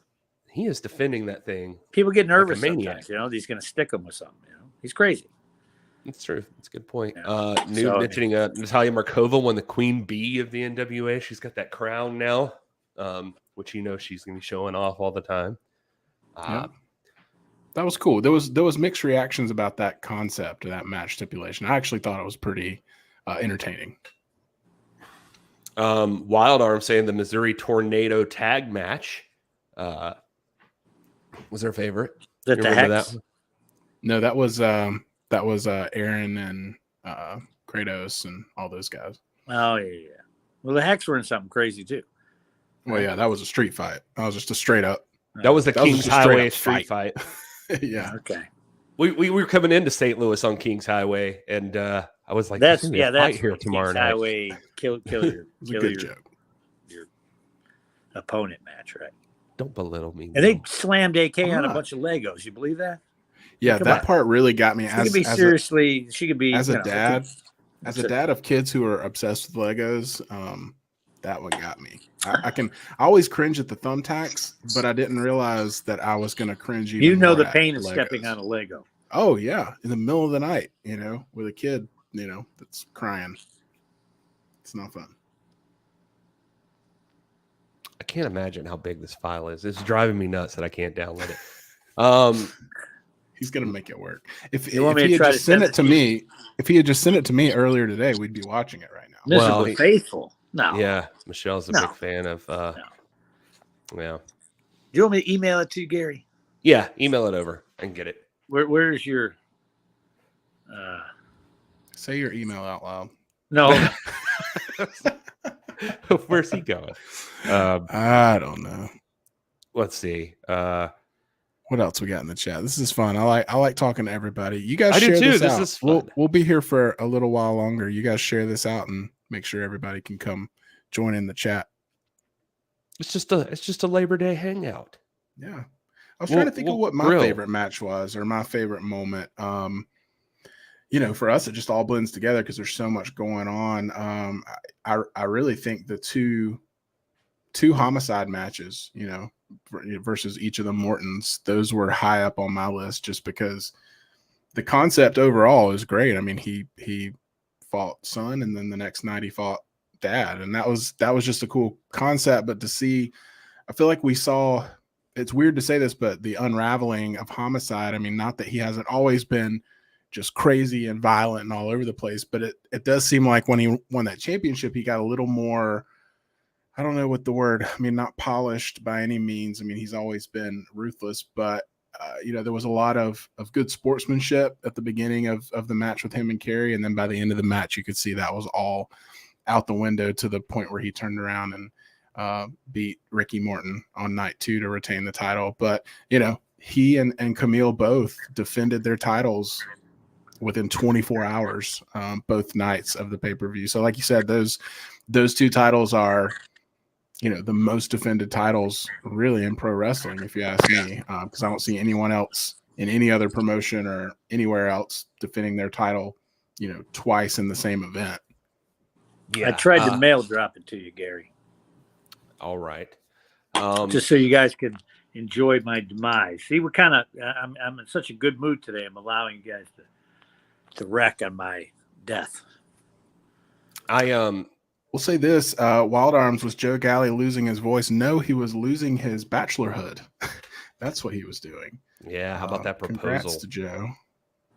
defending that thing. People get nervous like a maniac. sometimes. He's going to stick them with something. He's crazy. That's true. That's a good point. Yeah. Mentioning Natalia Markova won the Queen Bee of the NWA. She's got that crown now, which she's going to be showing off all the time. That was cool. There was mixed reactions about that concept of that match stipulation. I actually thought it was pretty entertaining. Wild Arm saying the Missouri Tornado tag match was their favorite. The remember that one? No, that was Aaron and Kratos and all those guys. Oh yeah. Well, the Hex were in something crazy too. Well, yeah, that was a street fight. That was just a straight up. That was the Kings Highway street fight. Yeah. Okay. We were coming into St. Louis on Kings Highway, and I was like, that's fight here tomorrow Kings night. Highway kill your opponent match, right? Don't belittle me. And they slammed AK on a bunch of Legos. You believe that? Yeah, that part really got me. She could be as a dad of kids who are obsessed with Legos. That one got me. I always cringe at the thumbtacks, but I didn't realize that I was going to cringe. Even more the at pain of Legos. stepping on a Lego. Oh yeah, in the middle of the night, with a kid, that's crying. It's not fun. I can't imagine how big this file is. It's driving me nuts that I can't download it. He's gonna make it work. If he had just sent it to me earlier today, we'd be watching it right now. This is faithful. No. Yeah, Michelle's a big fan of. Yeah. Do you want me to email it to you, Gary? Yeah, email it over and get it. Where's your? Say your email out loud. No. Where's he going? I don't know. Let's see. What else we got in the chat? This is fun. I like talking to everybody. You guys I share do too. this This out. is fun. We'll be here for a little while longer. You guys share this out and make sure everybody can come join in the chat. It's just a Labor Day hangout. Yeah. I was trying to think of what my favorite match was or my favorite moment. For us, it just all blends together because there's so much going on. I really think the two Homicide matches, versus each of the Mortons, those were high up on my list just because the concept overall is great. I mean, he fought son, and then the next night he fought dad, and that was just a cool concept. But to see, I feel like we saw. It's weird to say this, but the unraveling of Homicide. I mean, not that he hasn't always been just crazy and violent and all over the place, but it does seem like when he won that championship, he got a little more. I don't know what the word. I mean, not polished by any means. I mean, he's always been ruthless, but there was a lot of good sportsmanship at the beginning of the match with him and Kerry, and then by the end of the match, you could see that was all out the window to the point where he turned around and beat Ricky Morton on night 2 to retain the title. But he and Camille both defended their titles within 24 hours, both nights of the pay-per-view. So, like you said, those two titles are. The most defended titles really in pro wrestling, if you ask me, because I don't see anyone else in any other promotion or anywhere else defending their title, twice in the same event. Yeah, I tried to mail drop it to you, Gary. All right. Just so you guys could enjoy my demise. See, I'm in such a good mood today. I'm allowing you guys to wreck on my death. We'll say this, Wild Arms, was Joe Galli losing his voice? No, he was losing his bachelorhood. That's what he was doing. Yeah. How about that proposal? Congrats to Joe.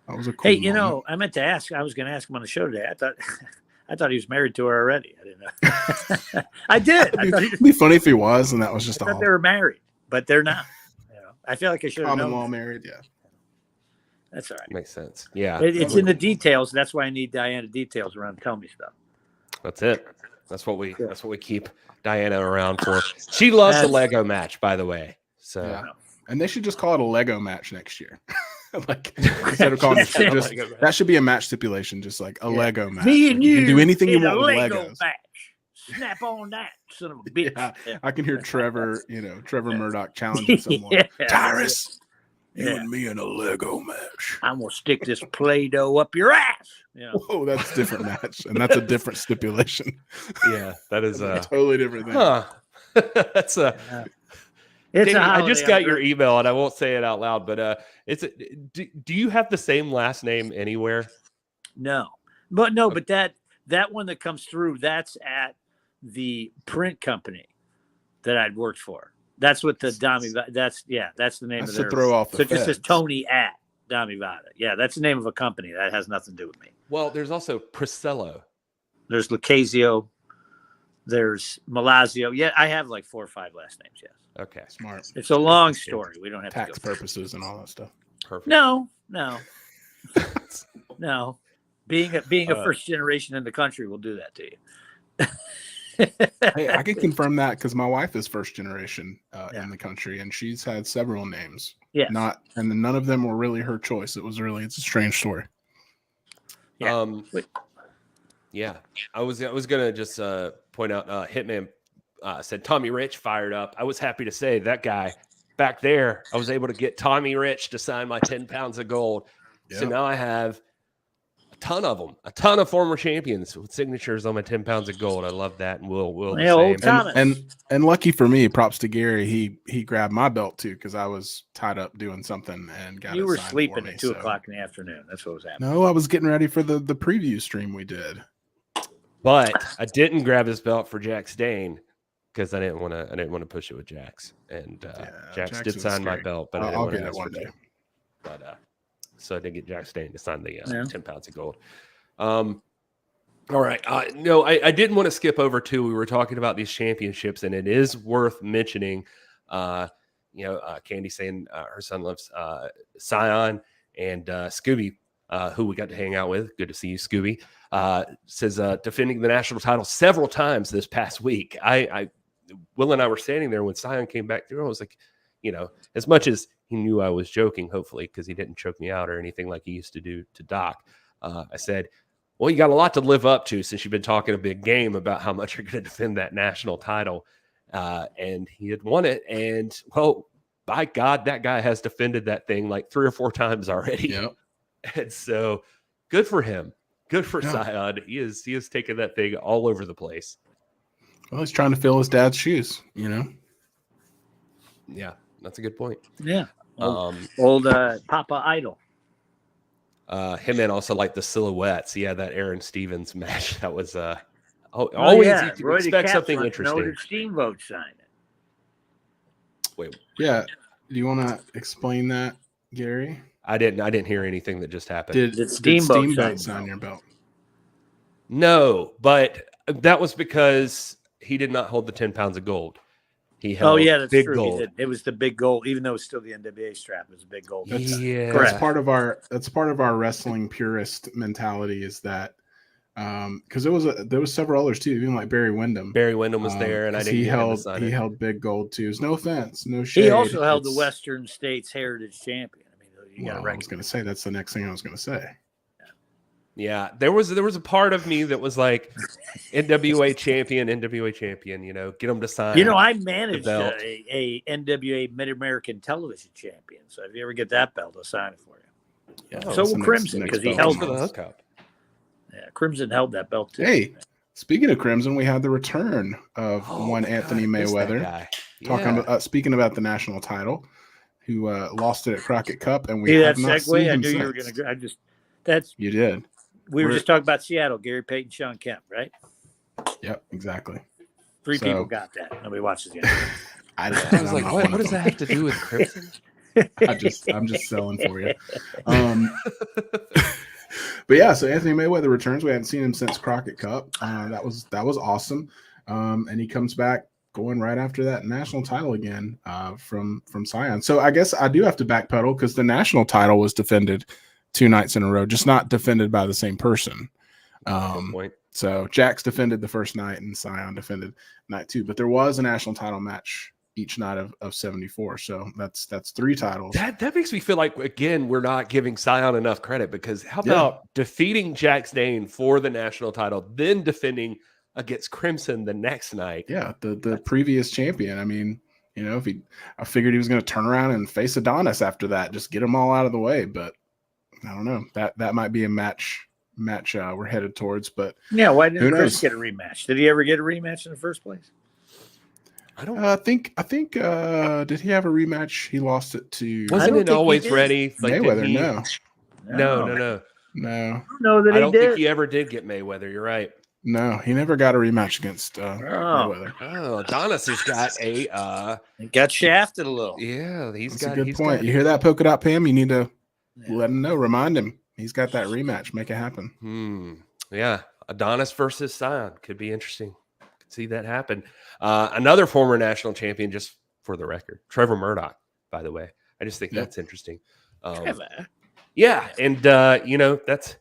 That was a cool Hey, moment. I meant to ask. I was going to ask him on the show today. I thought he was married to her already. I didn't know. I did. It'd be funny if he was, and that was just I thought they were married, but they're not. I feel like I should have common known. law married. Yeah, that's all right. Makes sense. Yeah. It's in the details. That's why I need Diana details around telling me stuff. That's it. That's what we keep Diana around for. She loves the Lego match, by the way. So, and they should just call it a Lego match next year. Like instead of calling it, that should be a match stipulation, just like a Lego match. Me and you can do anything you want with Lego Legos. match. Snap on that, son of a bitch. Yeah. I can hear Trevor Murdoch challenging someone. Tyrus, you and me in a Lego match. I'm gonna stick this Play-Doh up your ass. Whoa, that's a different match, and that's a different stipulation. Yeah, that is a totally different thing. Huh. That's a. Danny, I just got your email, and I won't say it out loud, but do you have the same last name anywhere? No, but that one that comes through, that's at the print company that I'd worked for. That's what the Dami. That's the name of their. Throw off the so it just says Tony at Dami Vada. Yeah, that's the name of a company. That has nothing to do with me. Well, there's also Priscello. There's Lucasio. There's Malazio. Yeah, I have like 4 or 5 last names. Yes. Okay. Smart. It's a long story. We don't have tax purposes and all that stuff. Perfect. No. Being a first generation in the country will do that to you. Hey, I can confirm that because my wife is first generation in the country, and she's had several names. Yeah. And none of them were really her choice. It's a strange story. Yeah. Yeah. I was gonna just point out Hitman said Tommy Rich fired up. I was happy to say that guy back there. I was able to get Tommy Rich to sign my 10 pounds of gold. Yep. So now I have a ton of them, a ton of former champions with signatures on my 10 pounds of gold. I love that. And we'll old Thomas. And lucky for me, props to Gary. He grabbed my belt too, because I was tied up doing something and got. You were sleeping at 2 o'clock in the afternoon. That's what was happening. No, I was getting ready for the preview stream we did. But I didn't grab his belt for Jax Dane because I didn't want to push it with Jax. And Jax did sign my belt, but I'll get it one day. But so I did get Jax Dane to sign the 10 pounds of gold. All right. No, I didn't want to skip over too. We were talking about these championships, and it is worth mentioning. Candy saying her son loves Scion, and Scooby, who we got to hang out with. Good to see you, Scooby. Says defending the national title several times this past week. Will and I were standing there when Scion came back through. I was like, as much as he knew I was joking, hopefully, because he didn't choke me out or anything like he used to do to Doc. I said, well, you got a lot to live up to since you've been talking a big game about how much you're going to defend that national title. And he had won it. And, well, by God, that guy has defended that thing like 3 or 4 times already. Yep. And so good for him. Good for Scion. He is taking that thing all over the place. Well, he's trying to fill his dad's shoes, Yeah, that's a good point. Yeah. Old Papa Idol. Him and also like the silhouettes. Yeah, that Aaron Stevens match. That was always you can expect something interesting. Steamboat signed it. Wait. Yeah. Do you want to explain that, Gary? I didn't hear anything that just happened. Did Steamboat sign your belt? No, but that was because he did not hold the 10 pounds of gold. He held that's big true. gold. It was the big gold, even though it's still the NWA strap. It was a big gold. Yeah, that's part of our wrestling purist mentality. Is that because there was several others too, even like Barry Windham. Barry Windham was there, and I didn't. He held big gold too. No offense, no shade. He also held the Western States Heritage Champion. I was going to say that's the next thing I was going to say. Yeah, there was a part of me that was like NWA champion, get them to sign. I managed a NWA Mid-American Television Champion. So if you ever get that belt, I'll sign it for you. Yeah. So will Crimson, because he held for the hookup. Yeah, Crimson held that belt too. Hey, speaking of Crimson, we had the return of one Anthony Mayweather. Speaking about the national title, who lost it at Crockett Cup, and we have not seen him I knew since. you were going to. You did. We were just talking about Seattle, Gary Payton, Sean Kemp, right? Yep, exactly. 3 people got that. Nobody watches the game. I was like, what does that have to do with Crimson? I'm just selling for you. But yeah, so Anthony Mayweather returns. We hadn't seen him since Crockett Cup. That was awesome. And he comes back going right after that national title again from Sion. So I guess I do have to backpedal because the national title was defended 2 nights in a row, just not defended by the same person. Good point. So Jax defended the first night and Sion defended night 2, but there was a national title match each night of 74. So that's 3 titles. That makes me feel like, again, we're not giving Sion enough credit, because how about defeating Jax Dane for the national title, then defending against Crimson the next night? Yeah, the previous champion. I mean, you know, I figured he was going to turn around and face Adonis after that, just get them all out of the way. But I don't know. That might be a match we're headed towards. But yeah, why didn't Chris get a rematch? Did he ever get a rematch in the first place? I don't. I think. Did he have a rematch? He lost it to. Wasn't it Always Ready? Like, Mayweather? No. No, that I don't he did. think he ever did get Mayweather. You're right. No, he never got a rematch against Mayweather. Oh, Adonis has got a. He got shafted a little. Yeah, That's a good point. You hear that, Polka Dot Pam? You need to let him know. Remind him. He's got that rematch. Make it happen. Yeah, Adonis versus Sion could be interesting. Could see that happen. Another former national champion, just for the record, Trevor Murdoch, by the way. I just think that's interesting. Trevor. Yeah, and that's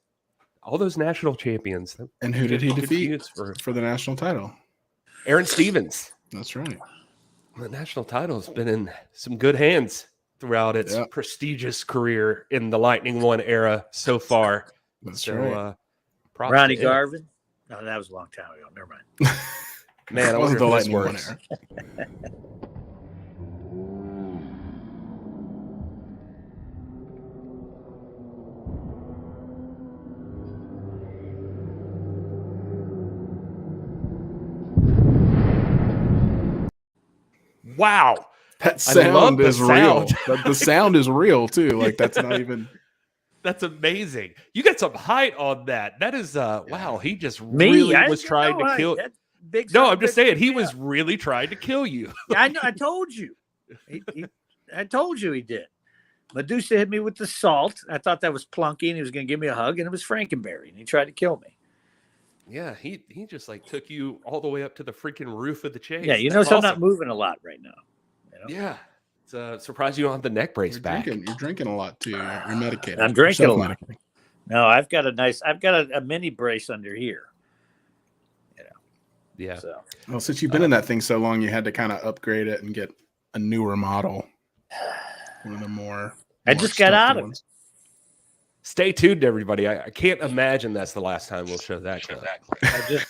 all those national champions. And who did he defeat for the national title? Aaron Stevens. That's right. The national title has been in some good hands throughout its prestigious career in the Lightning One era so far. That's right. Ronnie Garvin. No, that was a long time ago. Never mind. Man, I wonder if this works. Wow. That sound is real. The sound is real too. Like, that's not even. That's amazing. You got some height on that. That is wow. He just really was trying to kill. No, I'm just saying he was really trying to kill you. I know. I told you. I told you he did. Medusa hit me with the salt. I thought that was Plunky, and he was going to give me a hug, and it was Frankenberry, and he tried to kill me. Yeah, he just like took you all the way up to the freaking roof of the chase. Yeah, you notice I'm not moving a lot right now. You know? Yeah. It's surprised you don't have the neck brace back. You're drinking a lot too. You're medicated. I'm drinking a lot. No, I've got a mini brace under here. You know. Yeah. So. Well, since you've been in that thing so long, you had to kind of upgrade it and get a newer model. One of the more. I just got out of it. Stay tuned, everybody. I can't imagine that's the last time we'll show that.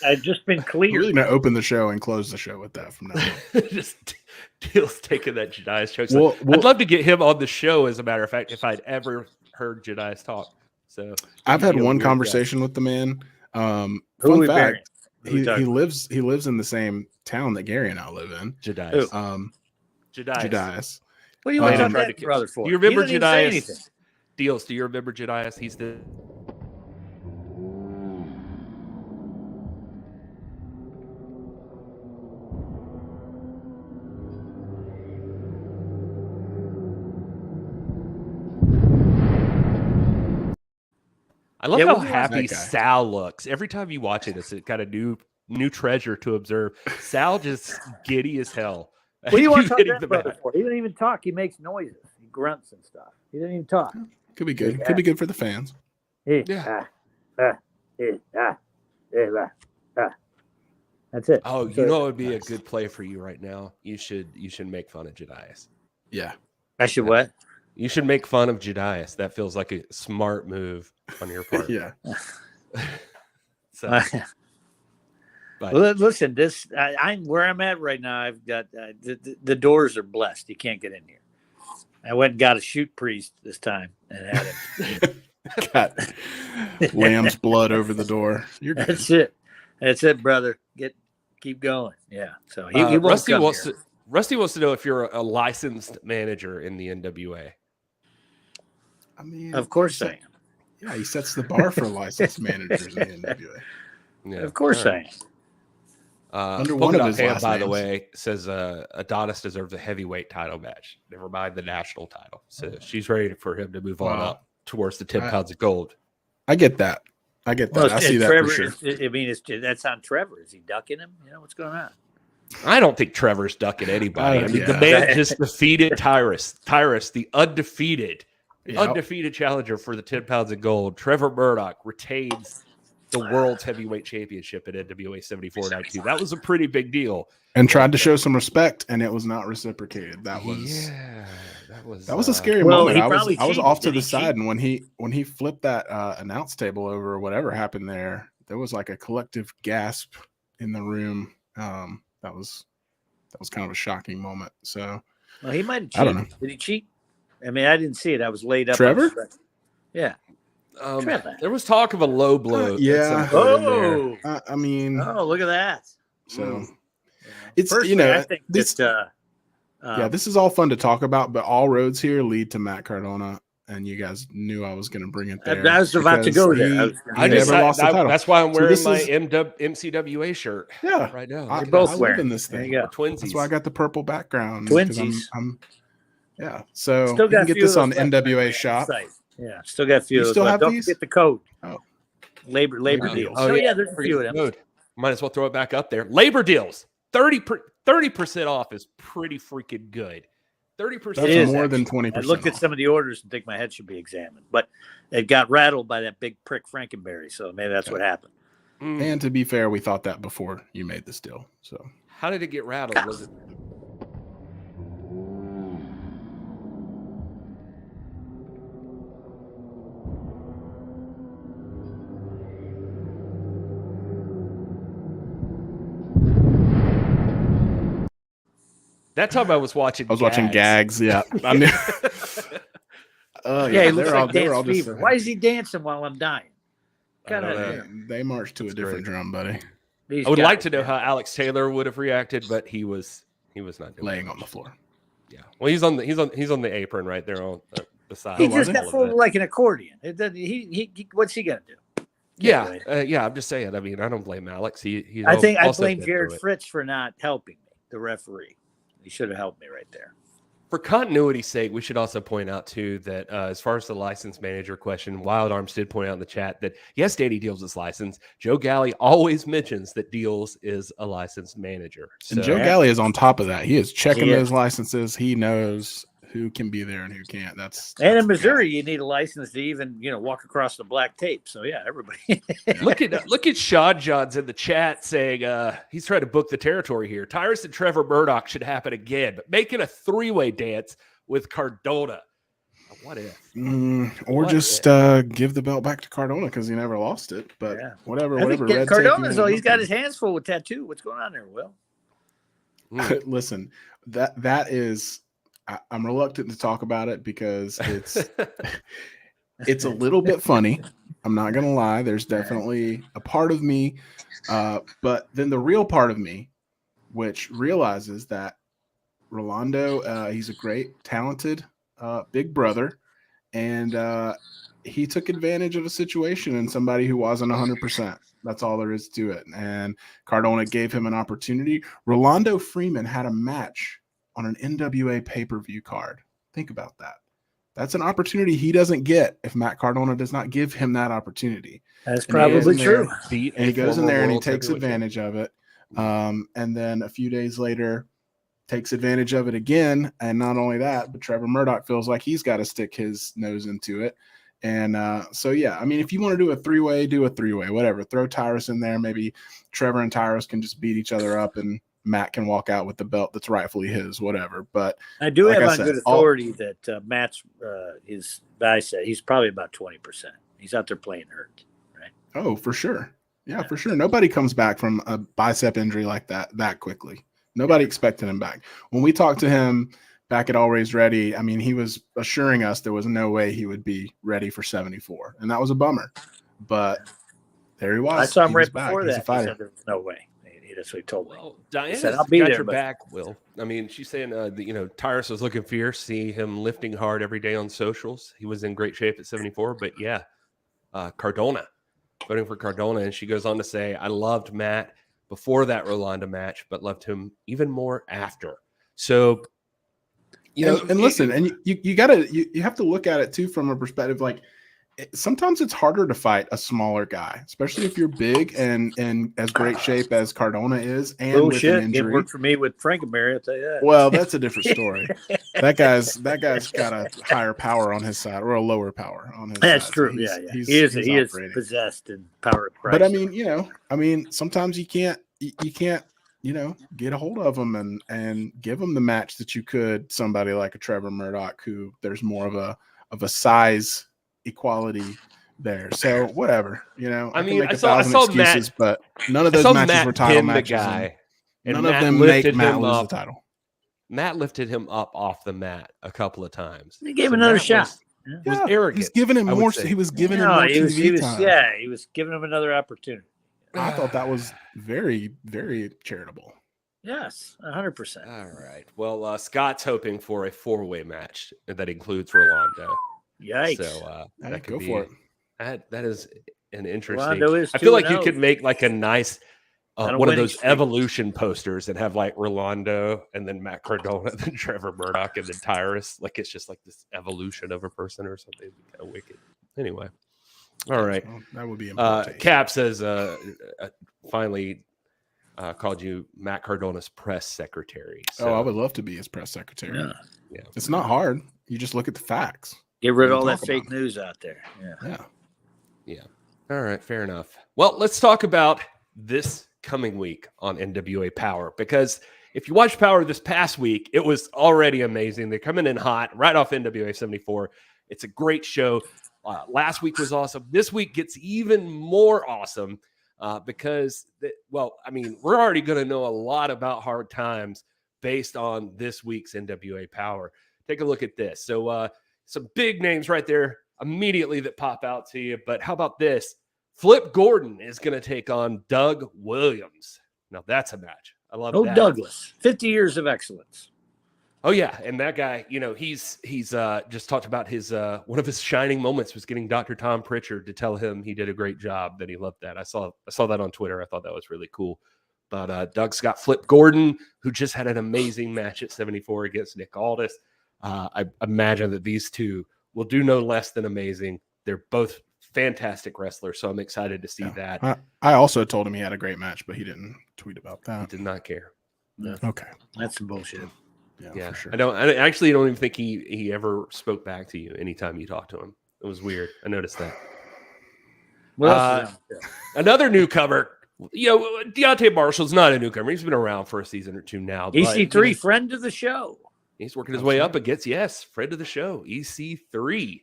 I've just been clear. We're really gonna open the show and close the show with that from now on. Just Dealz taking that Jedi's choke. I'd love to get him on the show, as a matter of fact, if I'd ever heard Jedi's talk. So I've had one conversation with the man. Fun fact: he lives in the same town that Gary and I live in. Jedi's. Jedi's. What do you want to brother for? Do you remember Jedi's? Dealz, do you remember Jedi's? He's the I love how happy Sal looks. Every time you watch it, it's got a new treasure to observe. Sal just giddy as hell. What do you want to talk to that brother for? He doesn't even talk. He makes noises. He grunts and stuff. He doesn't even talk. Could be good. Could be good for the fans. Yeah. That's it. Oh, you know it would be a good play for you right now. You should make fun of Jedi's. Yeah. I should what? You should make fun of Jedi's. That feels like a smart move on your part. Yeah. So, well, listen, I'm where I'm at right now. I've got the doors are blessed. You can't get in here. I went and got a shoot priest this time and had him. Got lamb's blood over the door. You're good. That's it, brother. Keep going. Yeah. So he won't Rusty come wants here. Rusty wants to know if you're a licensed manager in the NWA. I mean, of course I am. Yeah, he sets the bar for licensed managers in the NWA. Yeah, of course I Under Polka one of Dot his Pam, last by the names. way, says Adonis deserves a heavyweight title match. Never mind the national title. So she's ready for him to move on Wow. up towards the 10 pounds of gold. I get that. I get that. I see that Trevor, for sure. I mean, that's on Trevor. Is he ducking him? You know, what's going on? I don't think Trevor's ducking anybody. I mean, yeah. the man just defeated Tyrus. Tyrus, the undefeated Yep. challenger for the 10 pounds of gold. Trevor Murdoch retains the world's heavyweight championship at NWA 74-92. That was a pretty big deal. And tried to show some respect, and it was not reciprocated. That was that was a scary moment. I was off to the side, and when he flipped that announce table over or whatever happened there was like a collective gasp in the room. That was kind of a shocking moment. So, well, he might have cheated. I don't know. Did he cheat? I mean, I didn't see it. I was laid up. Trevor? Yeah. There was talk of a low blow. Yeah. Oh, I mean, oh, look at that. so it's Personally, I think this. that, This is all fun to talk about, but all roads here lead to Matt Cardona, and you guys knew I was going to bring it there. I was about to go there. I never lost the title. That's why I'm wearing my is, MCWA shirt. Yeah, right now. You're both I wearing live in this thing. There you go. Twinsies. That's why I got the purple background. 'Cause I'm yeah. So Still you got can get this on NWA shop. Site. Yeah, still got a few. You of still those, have don't these? forget the code. Oh. Labor deals. Oh, So yeah, there's a few of them. Might as well throw it back up there. Labor deals. 30% off is pretty freaking good. 30%. That's is, more actually. than 20%. I looked at some of the orders and think my head should be examined, but it got rattled by that big prick Frankenberry. So maybe that's what happened. And to be fair, we thought that before you made this deal. So how did it get rattled? Was it? That time I was watching. Gags. Yeah, I knew. Yeah, he looks like Dance Fever. Why is he dancing while I'm dying? They marched to a different drum, buddy. I would like to know how Alex Taylor would have reacted, but he was not doing laying on the floor. Yeah, well, he's on the apron right there on the side. He just got folded like an accordion. What's he gonna do? Yeah, I'm just saying. I mean, I don't blame Alex. I blame Jared Fritz for not helping me, the referee. He should have helped me right there. For continuity's sake, we should also point out, too, that as far as the license manager question, Wild Arms did point out in the chat that, yes, Danny Dealz is licensed. Joe Galli always mentions that Dealz is a licensed manager. So, and Joe Galli is on top of that. He is checking those licenses. He knows who can be there and who can't. And in Missouri, you need a license to even walk across the black tape. So yeah, everybody. look at Sean Johns in the chat saying he's trying to book the territory here. Tyrus and Trevor Murdoch should happen again, but making a three-way dance with Cardona. What if? Give the belt back to Cardona because he never lost it. But whatever. Cardona's he's got his hands full with tattoo. What's going on there, Will? Listen, that is. I'm reluctant to talk about it because it's a little bit funny. I'm not gonna lie. There's definitely a part of me, but then the real part of me, which realizes that Rolando, he's a great, talented, big brother, and he took advantage of a situation and somebody who wasn't 100%. That's all there is to it. And Cardona gave him an opportunity. Rolando Freeman had a match on an NWA pay-per-view card. Think about that. That's an opportunity he doesn't get if Matt Cardona does not give him that opportunity. That's probably true. And he goes in there and he takes advantage of it. And then a few days later, takes advantage of it again. And not only that, but Trevor Murdoch feels like he's got to stick his nose into it. And so, yeah, I mean, if you want to do a three-way, do a three-way, whatever. Throw Tyrus in there. Maybe Trevor and Tyrus can just beat each other up and Matt can walk out with the belt that's rightfully his, whatever. But I do have on good authority that Matt's I said he's probably about 20%. He's out there playing hurt, right? Oh, for sure. Yeah, for sure. Nobody comes back from a bicep injury like that quickly. Nobody expected him back. When we talked to him back at Always Ready, I mean, he was assuring us there was no way he would be ready for 74, and that was a bummer. But there he was. I saw him right back. before He's that. He said there was no way. That's what he told me. Well, Diana's said, I'll be got there, your but... back, Will. I mean, she's saying Tyrus was looking fierce. See him lifting hard every day on socials. He was in great shape at 74. But yeah, Cardona, voting for Cardona. And she goes on to say, I loved Matt before that Rolando match, but loved him even more after. So, and listen, and you have to look at it too from a perspective like sometimes it's harder to fight a smaller guy, especially if you're big and as great shape as Cardona is, and with an injury. It worked for me with Frankenberry, I'll tell you that. Well, that's a different story. that guy's got a higher power on his side, or a lower power on his side. That's true. So he is possessed in power of Christ. But I mean, sometimes you can't get a hold of him and give him the match that you could somebody like a Trevor Murdoch, who there's more of a size equality there. So whatever, I saw excuses, Matt, but none of those matches were title matches. And none Matt of them make Matt lose the title. Matt lifted him up off the mat a couple of times. He gave him another shot. Was arrogant. He's giving him more. He was giving him more TV time. Yeah, he was giving him another opportunity. I thought that was very, very charitable. Yes, 100%. All right. Well, Scott's hoping for a 4-way match that includes Rolando. Yikes! So that could go be, for it. That is an interesting. I feel like you could make like a nice one of those streak. Evolution posters and have like Rolando and then Matt Cardona, then Trevor Murdoch, and then Tyrus. Like it's just like this evolution of a person or something. It'd be kind of wicked. Anyway, all right. Well, that would be important. Cap says finally called you Matt Cardona's press secretary. So, I would love to be his press secretary. Yeah. It's not hard. You just look at the facts. Get rid of all that fake news out there. Yeah. All right. Fair enough. Well, let's talk about this coming week on NWA Power, because if you watch Power this past week, it was already amazing. They're coming in hot right off NWA 74. It's a great show. Last week was awesome. This week gets even more awesome because, we're already going to know a lot about Hard Times based on this week's NWA Power. Take a look at this. So some big names right there immediately that pop out to you. But how about this? Flip Gordon is going to take on Doug Williams. Now that's a match. I love that. Douglas, 50 years of excellence. Oh yeah, and that guy, he's just talked about his one of his shining moments was getting Dr. Tom Pritchard to tell him he did a great job, that he loved that. I saw that on Twitter. I thought that was really cool. But Doug's got Flip Gordon, who just had an amazing match at 74 against Nick Aldis. I imagine that these two will do no less than amazing. They're both fantastic wrestlers, so I'm excited to see that. I also told him he had a great match, but he didn't tweet about that. He did not care. No. Okay, that's some bullshit. Yeah, for sure. I actually don't even think he ever spoke back to you anytime you talked to him. It was weird. I noticed that. Another newcomer, Deontay Marshall's not a newcomer. He's been around for a season or two now. EC3, friend of the show. He's working his way up against, friend of the show, EC3.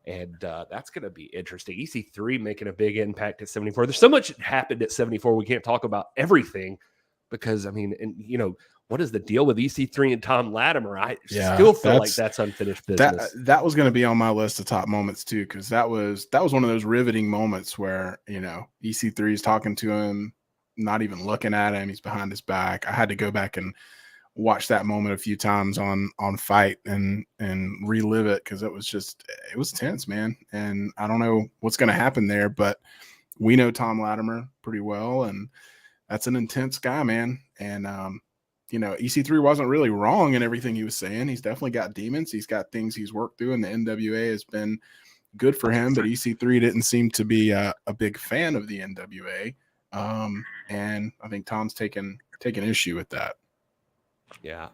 And that's going to be interesting. EC3 making a big impact at 74. There's so much that happened at 74. We can't talk about everything because, what is the deal with EC3 and Tom Latimer? I still feel like that's unfinished business. That was going to be on my list of top moments too, because that was one of those riveting moments where, EC3 is talking to him, not even looking at him. He's behind his back. I had to go back and watch that moment a few times on Fight and relive it, because it was tense, man. And I don't know what's going to happen there, but we know Tom Latimer pretty well, and that's an intense guy, man. And EC3 wasn't really wrong in everything he was saying. He's definitely got demons. He's got things he's worked through, and the NWA has been good for him, but EC3 didn't seem to be a big fan of the NWA. And I think Tom's taken issue with that. Yeah.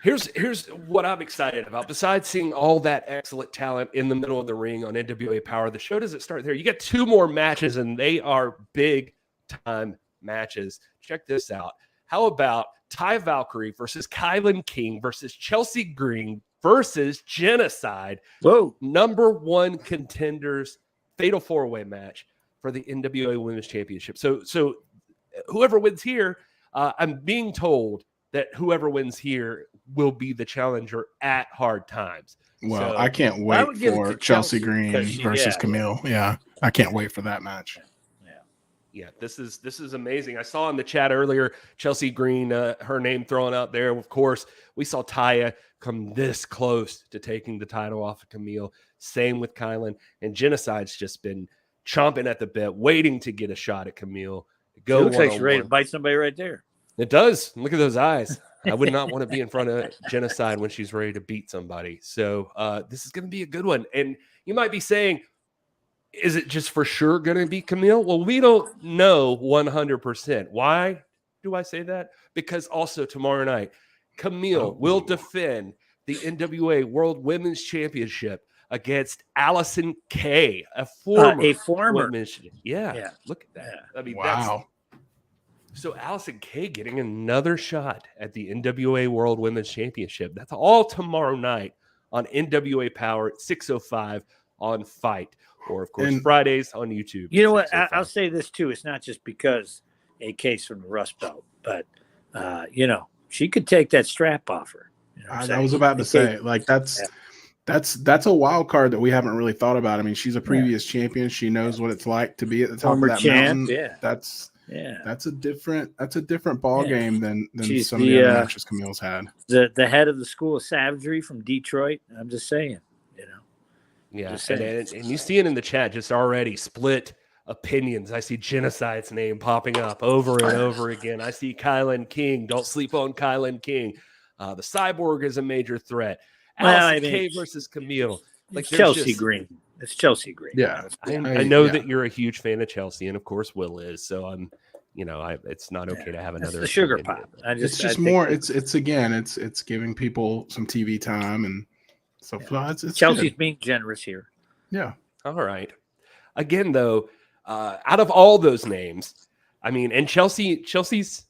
Here's what I'm excited about. Besides seeing all that excellent talent in the middle of the ring on NWA Power, the show doesn't start there. You got 2 more matches, and they are big time matches. Check this out. How about Ty Valkyrie versus Kylan King versus Chelsea Green versus Genocide? Whoa. Number 1 contenders, fatal 4-way match for the NWA Women's Championship. So whoever wins here, I'm being told that whoever wins here will be the challenger at Hard Times. Well, I can't wait for Chelsea Green versus Camille. Yeah, I can't wait for that match. Yeah, this is amazing. I saw in the chat earlier, Chelsea Green, her name thrown out there. Of course, we saw Taya come this close to taking the title off of Camille. Same with Kylan. And Genocide's just been chomping at the bit, waiting to get a shot at Camille. She looks like she's ready to bite somebody right there. It does. Look at those eyes. I would not want to be in front of Genocide when she's ready to beat somebody. So this is going to be a good one. And you might be saying, is it just for sure going to be Camille? Well, we don't know 100%. Why do I say that? Because also tomorrow night, Camille will defend the NWA World Women's Championship against Allison Kay, a former women's. Yeah, look at that. Yeah. I mean, wow. So Allison Kay getting another shot at the NWA World Women's Championship. That's all tomorrow night on NWA Power at 6:05 on Fight, or of course Fridays on YouTube. You know what? I'll say this too. It's not just because AK's from the Rust Belt, but she could take that strap off her. You know I was about to say, like, that's a wild card that we haven't really thought about. I mean, she's a previous champion. She knows what it's like to be at the top of that mountain. Yeah. That's a different ball game than some of the other matches Camille's had. The head of the School of Savagery from Detroit. I'm just saying, Yeah, and you see it in the chat just already split opinions. I see Genocide's name popping up over and over again. I see Kylan King. Don't sleep on Kylan King. The Cyborg is a major threat. Allison Kay versus Camille. Like Chelsea Green. It's Chelsea Green. Yeah, I know that you're a huge fan of Chelsea, and of course Will is. So I'm, it's not okay to have another. It's the sugar pop. It's giving people some TV time, and so it's Chelsea's good. being generous here. Yeah. All right. Again, though, out of all those names, I mean, and Chelsea's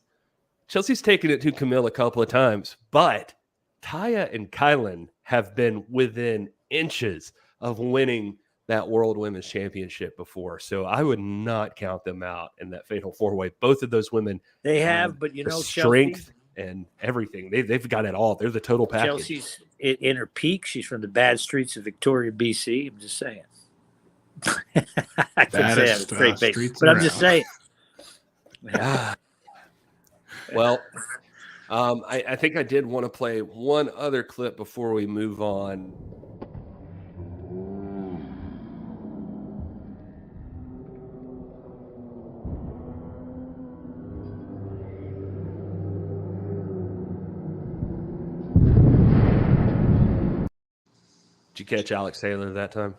taken it to Camille a couple of times, but Taya and Kylan have been within inches of winning that World Women's Championship before. So I would not count them out in that fatal four-way. Both of those women. They have, but strength and everything. They've got it all. They're the total package. Chelsea's in her peak. She's from the bad streets of Victoria, BC. I'm just saying. I could say I'm straight face, but I'm just saying. Well, I think I did want to play one other clip before we move on. Did you catch Alex Taylor that time?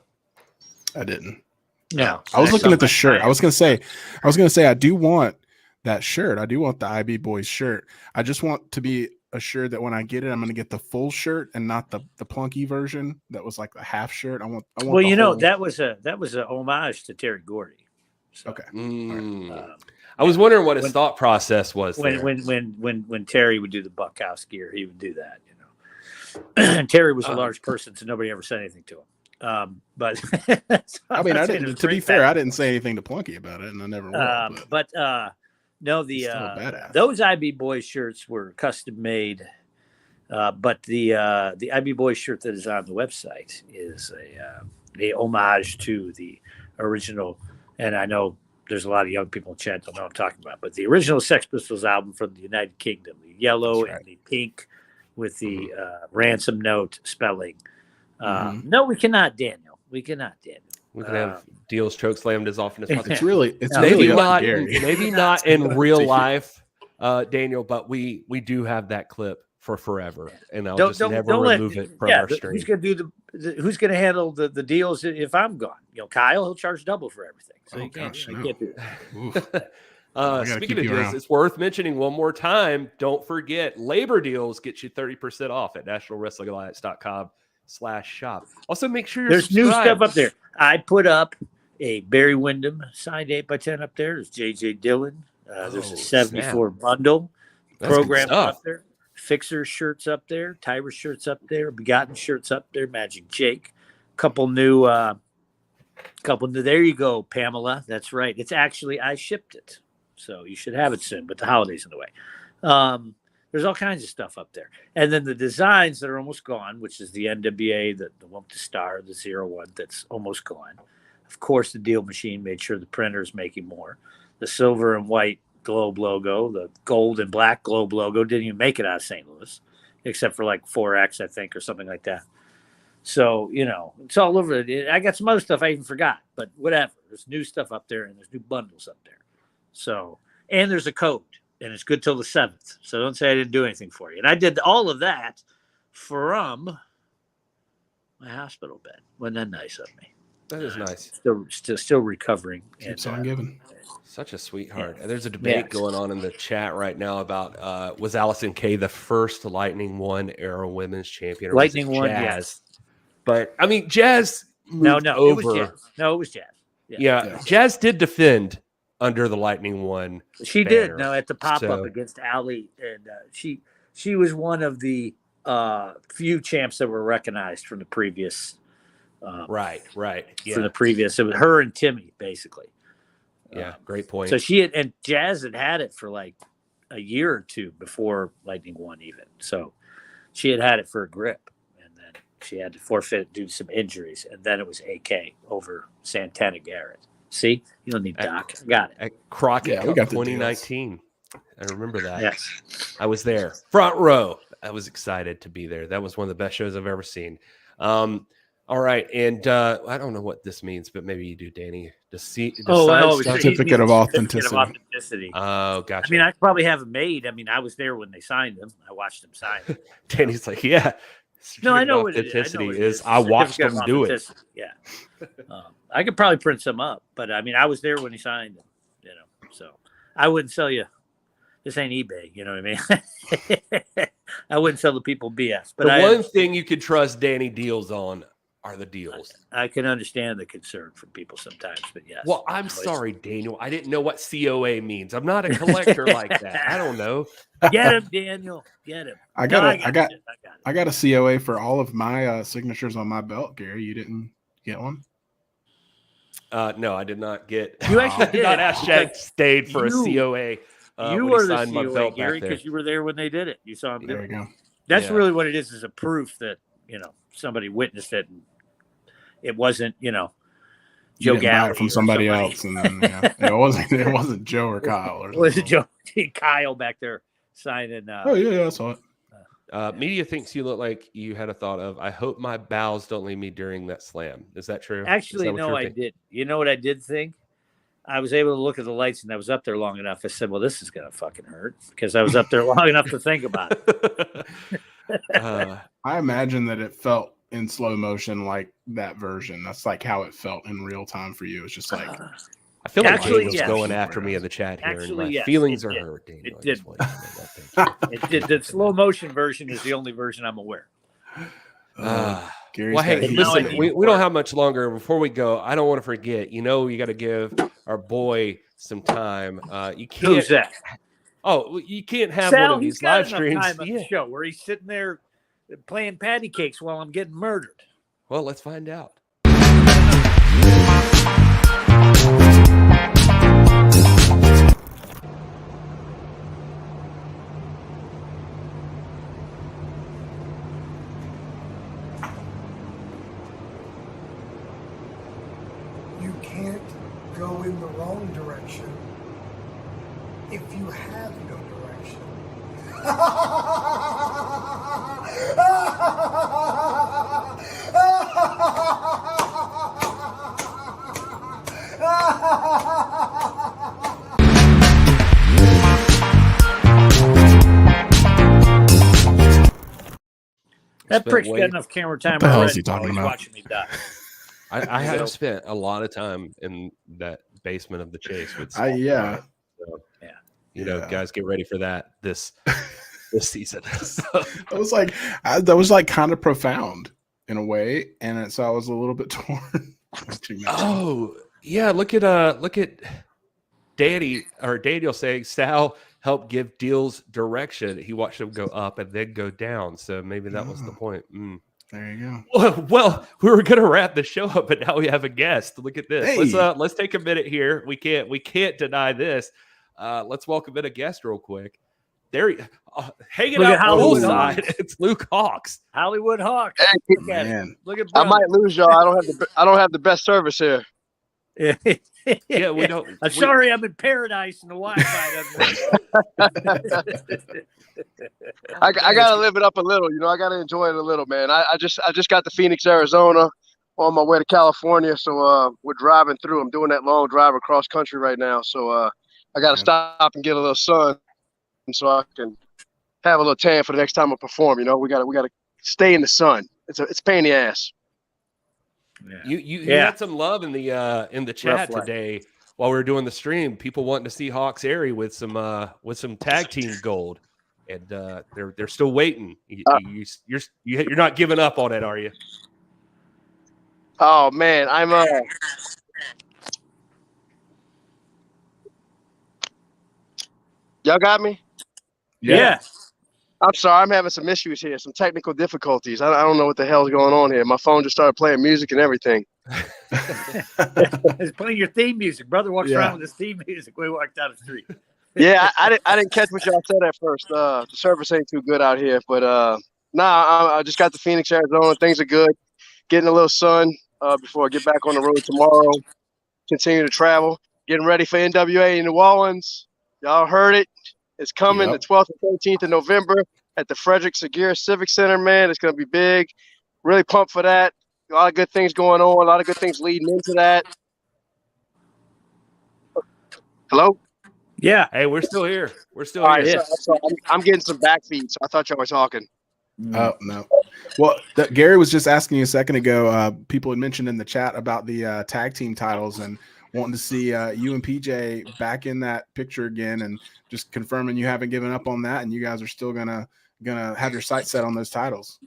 I didn't. No. I was looking at the shirt. I was gonna say I do want that shirt. I do want the IB Boys shirt. I just want to be assured that when I get it, I'm gonna get the full shirt and not the plunky version that was like a half shirt. I want well, that was a homage to Terry Gordy. So, okay. I was wondering what his thought process was. When Terry would do the Buckhouse gear, he would do that. And Terry was a large person, so nobody ever said anything to him. But I mean, I didn't. To be fair, I didn't say anything to Plunky about it, and I never will. No, those IB Boys shirts were custom made. But the IB Boys shirt that is on the website is a homage to the original. And I know there's a lot of young people in chat don't know what I'm talking about, but the original Sex Pistols album from the United Kingdom, the yellow and the pink with the ransom note spelling. No, we cannot, Daniel. We cannot, Daniel. We can have Dealz choke slammed as often as possible. It's maybe maybe not in real life, Daniel, but we do have that clip for forever, and I'll just never remove it from our stream. Who's going to do who's going to handle the deals if I'm gone? Kyle, he'll charge double for everything. So you can't do that. Speaking of deals, it's worth mentioning one more time. Don't forget, labor deals get you 30% off at nationalwrestlingalliance.com/shop. Also, make sure there's new stuff up there. I put up a Barry Windham signed 8x10 up there. There's JJ Dillon. There's a 74 bundle program up there. Fixer shirts up there. Tyra shirts up there. Begotten shirts up there. Magic Jake. Couple new. There you go, Pamela. That's right. It's actually I shipped it. So you should have it soon, but the holiday's in the way. There's all kinds of stuff up there. And then the designs that are almost gone, which is the NWA, the one with the star, the 01 that's almost gone. Of course, the Deal Machine made sure the printer is making more. The silver and white Globe logo, the gold and black Globe logo didn't even make it out of St. Louis, except for like 4X, I think, or something like that. So, it's all over. I got some other stuff I even forgot, but whatever. There's new stuff up there and there's new bundles up there. So and there's a code, and it's good till the 7th. So don't say I didn't do anything for you. And I did all of that from my hospital bed. Wasn't that nice of me? That is nice. Still recovering. Keeps on giving. Such a sweetheart. And there's a debate going on in the chat right now about was Allison Kay the first Lightning One era women's champion? Or Lightning was it One, Jazz? yes. But I mean, Jazz moved It over. was Jazz. No, it was Jazz. Yeah, Jazz did defend under the Lightning One. She banner. did. No, at the pop up against Ali, and she was one of the few champs that were recognized from the previous. Right. Yeah. From the previous, it was her and Timmy basically. Yeah, great point. So she and Jazz had it for like a year or two before Lightning One even. So she had it for a grip, and then she had to forfeit due to some injuries, and then it was AK over Santana Garrett. See, you don't need Doc. I got it. At Crockett we Cup got the 2019. I remember that. Yes. I was there, front row. I was excited to be there. That was one of the best shows I've ever seen. All right, and I don't know what this means, but maybe you do, Danny. Certificate of authenticity. Oh, gotcha. I mean, I probably have it made. I mean, I was there when they signed them. I watched them sign it. Danny's like, yeah. No, I know what authenticity it is. I watched them do it. Yeah. I could probably print some up, but I mean, I was there when he signed them, so I wouldn't sell you. This ain't eBay, you know what I mean? I wouldn't sell the people BS. But the one thing you could trust Danny Dealz on are the deals. I can understand the concern from people sometimes, but yes. Well, I'm sorry, Daniel. I didn't know what COA means. I'm not a collector like that. I don't know. Get him, Daniel. Get him. I got a COA for all of my signatures on my belt, Gary. You didn't get one? No, I did not get. You actually did. Not hashtag stayed for a COA. You were the COA, Gary, because you were there when they did it. You saw him. There you go. That's really what it is a proof that somebody witnessed it. And it wasn't, Joe Galli from somebody else, and then it wasn't Joe or Kyle. Or was it Joe Kyle back there signing? Oh yeah, I saw it. Media thinks you look like you had a thought of, I hope my bowels don't leave me during that slam. Is that true? Actually, no, I did. You know what I did think? I was able to look at the lights, and I was up there long enough. I said, well, this is going to fucking hurt, because I was up there long enough to think about it. I imagine that it felt in slow motion like that version. That's like how it felt in real time for you. It's just like I feel like Daniel's going after me in the chat here, and my feelings are hurt. Daniel, it did. It did. The slow motion version is the only version I'm aware. Well, hey, listen, we don't have much longer. Before we go, I don't want to forget. You got to give our boy some time. You can't. Who's that? Oh, you can't have Sal, one of these live streams. Time on the show where he's sitting there playing patty cakes while I'm getting murdered. Well, let's find out. You can't go in the wrong direction if you have no direction. That prick's got enough camera time. What the hell is he talking about? Watching me die. I have spent a lot of time in that basement of the Chase with yeah. Guys, get ready for that this season. That was like kind of profound in a way, and so I was a little bit torn. Oh yeah, look at Daniel saying Sal helped give Dealz direction. He watched him go up and then go down, so maybe that was the point. There you go. Well, we were gonna wrap the show up, but now we have a guest. Look at this. Hey. Let's take a minute here. We can't deny this. Let's welcome in a guest real quick. There, hanging out poolside. It's Luke Hawks. Hollywood Hawks. Hey, look at man. Look at. I might lose y'all. I don't have the best service here. Yeah, we don't. I'm sorry, I'm in paradise and the Wi-Fi doesn't. I gotta live it up a little. I gotta enjoy it a little, man. I just got to Phoenix, Arizona, on my way to California. So we're driving through. I'm doing that long drive across country right now. So I got to stop and get a little sun so I can have a little tan for the next time I perform. You know, we got to stay in the sun. It's a pain in the ass. Yeah. You had some love in the chat today while we were doing the stream. People wanting to see Hawks Airy with some tag team gold, and they're still waiting. You're not giving up on it, are you? Oh man, I'm y'all got me? Yeah. I'm sorry, I'm having some issues here, some technical difficulties. I don't know what the hell's going on here. My phone just started playing music and everything. It's playing your theme music. Brother walks around with his theme music. We walked down the street. Yeah, I didn't catch what y'all said at first. The service ain't too good out here, but I just got to Phoenix, Arizona. Things are good. Getting a little sun before I get back on the road tomorrow. Continue to travel. Getting ready for NWA in New Orleans. Y'all heard it. It's coming the 12th and 13th of November at the Frederick Seguir Civic Center, man. It's going to be big. Really pumped for that. A lot of good things going on. A lot of good things leading into that. Hello? Yeah. Hey, we're still here. We're still here. Right, so I'm getting some backfeed, so I thought y'all were talking. Oh, no. Well, Gary was just asking you a second ago. People had mentioned in the chat about the tag team titles and wanting to see you and PJ back in that picture again, and just confirming you haven't given up on that, and you guys are still gonna have your sights set on those titles.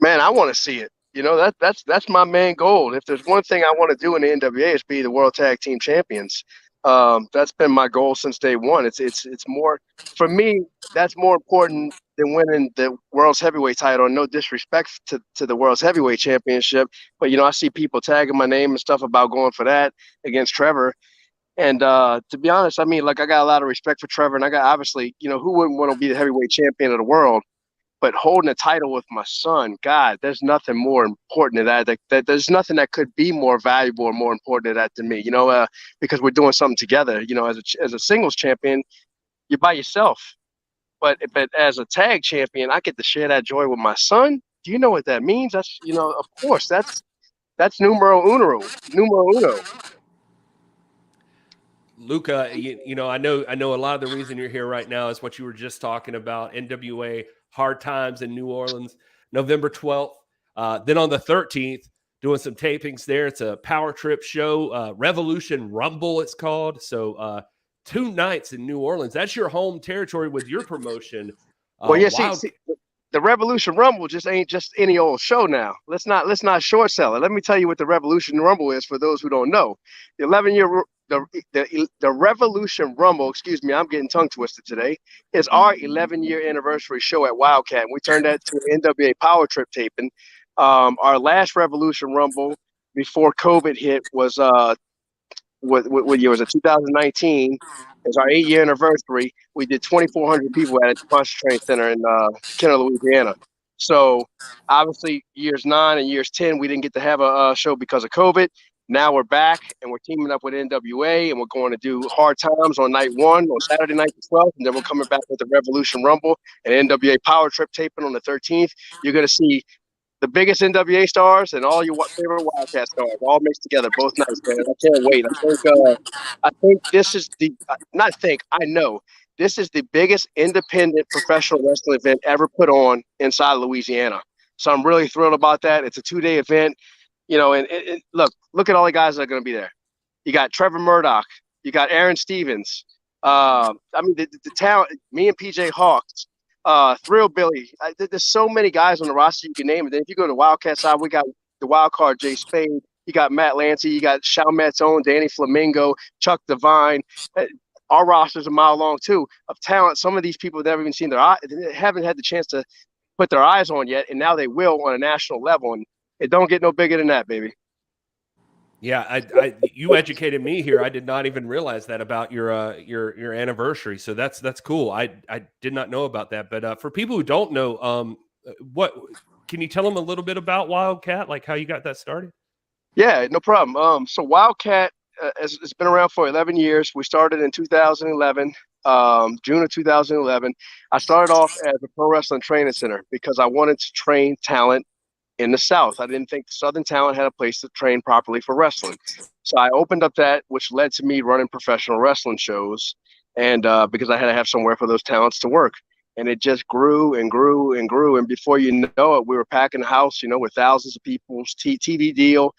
Man, I want to see it. You know, that's my main goal. If there's one thing I want to do in the NWA, is be the World Tag Team Champions. That's been my goal since day one. It's more, for me, that's more important than winning the World's Heavyweight title. No disrespect to the World's Heavyweight Championship, but I see people tagging my name and stuff about going for that against Trevor. And to be honest, I mean, like, I got a lot of respect for Trevor, and I got, obviously, who wouldn't want to be the heavyweight champion of the world? But holding a title with my son, God, there's nothing more important than that. That there's nothing that could be more valuable or more important than that to me, because we're doing something together. As a singles champion, you're by yourself. But as a tag champion, I get to share that joy with my son. Do you know what that means? That's, of course, that's numero uno. Luca, I know a lot of the reason you're here right now is what you were just talking about, NWA Hard Times in New Orleans, November 12th. Then on the 13th, doing some tapings there. It's a power trip show, Revolution Rumble it's called. So 2 nights in New Orleans. That's your home territory with your promotion. Well, yeah, see, the Revolution Rumble just ain't just any old show now. Let's not short sell it. Let me tell you what the Revolution Rumble is for those who don't know. The 11-year the Revolution Rumble, excuse me, I'm getting tongue twisted today, is our 11-year anniversary show at Wildcat. We turned that to an NWA Power Trip taping. Our last Revolution Rumble before COVID hit was what year was it? 2019. It's our 8-year anniversary. We did 2,400 people at the Ponce Training Center in Kenner, Louisiana. So obviously years 9 and years 10, we didn't get to have a show because of COVID. Now we're back and we're teaming up with NWA, and we're going to do Hard Times on night 1 on Saturday night the 12th, and then we're coming back with the Revolution Rumble and NWA Power Trip taping on the 13th. You're going to see the biggest NWA stars and all your favorite Wildcat stars all mixed together both nights, man. I can't wait. I think this is I know this is the biggest independent professional wrestling event ever put on inside Louisiana. So I'm really thrilled about that. It's a 2-day event. And look at all the guys that are going to be there. You got Trevor Murdoch. You got Aaron Stevens. I mean, the talent, me and PJ Hawks, Thrill Billy. There's so many guys on the roster you can name. And then if you go to the Wildcat side, we got the wild card, Jay Spade. You got Matt Lancey. You got Chalmette's own Danny Flamingo, Chuck Devine. Our roster's a mile long, too, of talent. Some of these people have never even seen they haven't had the chance to put their eyes on yet, and now they will on a national level. And it don't get no bigger than that, baby. Yeah, you educated me here. I did not even realize that about your anniversary. So that's cool. I did not know about that. But for people who don't know, what can you tell them a little bit about Wildcat, like how you got that started? Yeah, no problem. So Wildcat it's been around for 11 years. We started in 2011, June of 2011. I started off as a pro wrestling training center because I wanted to train talent in the South. I didn't think the Southern talent had a place to train properly for wrestling. So I opened up that, which led to me running professional wrestling shows. and because I had to have somewhere for those talents to work. And it just grew and grew and grew. And before you know it, we were packing the house, with thousands of people's TV deal,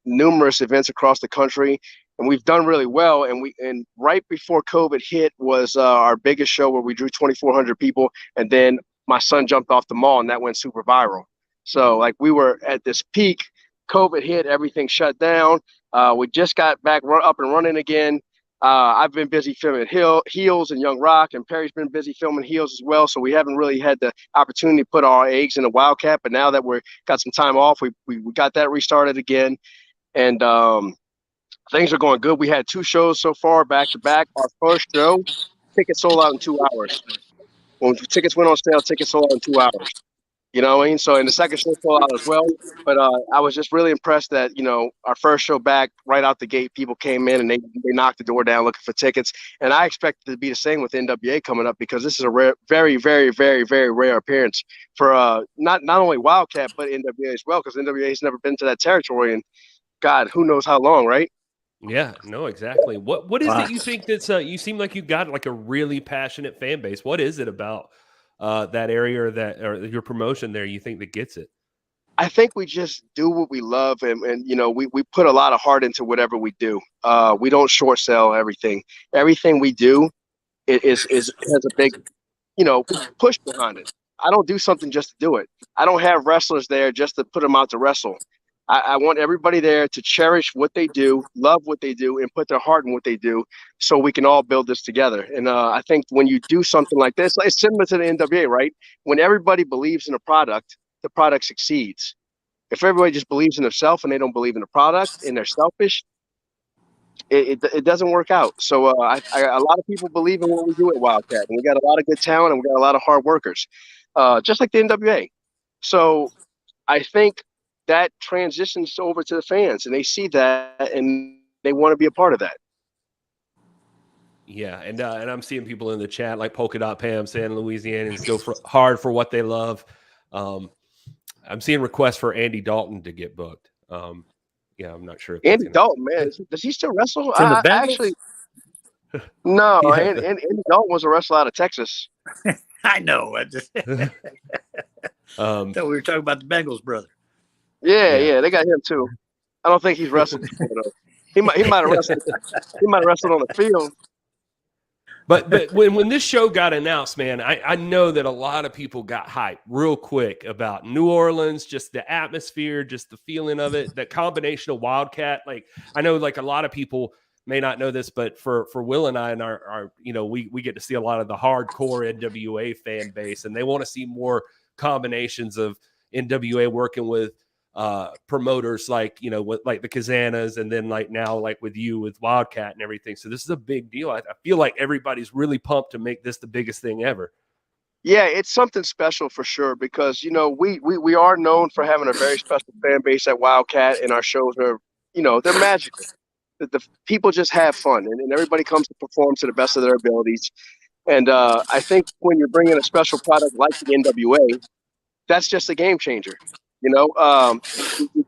numerous events across the country. And we've done really well. And right before COVID hit was our biggest show where we drew 2,400 people. And then my son jumped off the mall and that went super viral. So like we were at this peak, COVID hit, everything shut down. We just got back up and running again. I've been busy filming Heels and Young Rock, and Perry's been busy filming Heels as well. So we haven't really had the opportunity to put our eggs in a Wildcat. But now that we're got some time off, we got that restarted again, and things are going good. We had 2 shows so far back to back. Our first show, tickets sold out in 2 hours. When tickets went on sale, tickets sold out in 2 hours. You know what I mean? So, and the second show sold out as well. But I was just really impressed that, our first show back right out the gate, people came in and they knocked the door down looking for tickets. And I expect it to be the same with NWA coming up, because this is a rare, very, very, very, very rare appearance for not only Wildcat, but NWA as well, because NWA has never been to that territory in, God, who knows how long, right? Yeah, no, exactly. What is it you think that's you seem like you've got like a really passionate fan base? What is it about that area or your promotion there you think that gets it? I think we just do what we love, and we put a lot of heart into whatever we do. We don't short sell everything. Everything we do has a big push behind it. I don't do something just to do it. I don't have wrestlers there just to put them out to wrestle. I want everybody there to cherish what they do, love what they do, and put their heart in what they do, so we can all build this together. And I think when you do something like this, it's similar to the NWA, right? When everybody believes in a product, the product succeeds. If everybody just believes in themselves and they don't believe in the product and they're selfish, it doesn't work out. So a lot of people believe in what we do at Wildcat, and we got a lot of good talent and we got a lot of hard workers, just like the NWA. So I think that transitions over to the fans, and they see that and they want to be a part of that. Yeah, and I'm seeing people in the chat like Polka Dot Pam saying Louisianans go hard for what they love. I'm seeing requests for Andy Dalton to get booked. Yeah, I'm not sure. If Andy Dalton, man, does he still wrestle? Actually, no. Yeah. Andy Dalton was a wrestler out of Texas. I know. I just thought we were talking about the Bengals, brother. Yeah, they got him too. I don't think he's wrestled before, though. He might have wrestled. He might have wrestled on the field. But when this show got announced, man, I know that a lot of people got hyped real quick about New Orleans, just the atmosphere, just the feeling of it, that combination of Wildcat. Like, I know like a lot of people may not know this, but for Will and I and our we get to see a lot of the hardcore NWA fan base, and they want to see more combinations of NWA working with promoters like with like the Kazanas, and then like now like with you with Wildcat and everything. So this is a big deal. I feel like everybody's really pumped to make this the biggest thing ever. Yeah, it's something special for sure, because we are known for having a very special fan base at Wildcat, and our shows are they're magical. The people just have fun, and everybody comes to perform to the best of their abilities. And I think when you're bringing a special product like the NWA, that's just a game changer. You're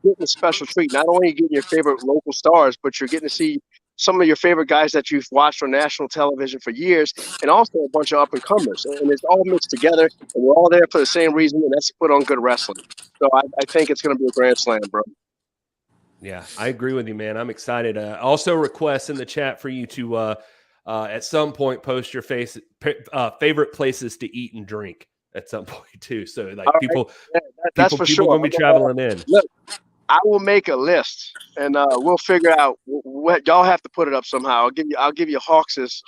getting a special treat. Not only are you getting your favorite local stars, but you're getting to see some of your favorite guys that you've watched on national television for years, and also a bunch of up-and-comers. And it's all mixed together, and we're all there for the same reason, and that's to put on good wrestling. So I think it's going to be a grand slam, bro. Yeah, I agree with you, man. I'm excited. Also request in the chat for you to at some point post your favorite places to eat and drink at some point too. So like people, right. That's for sure. Gonna be traveling in. Look, I will make a list, and we'll figure out what y'all have to put it up somehow. I'll give you Hawks's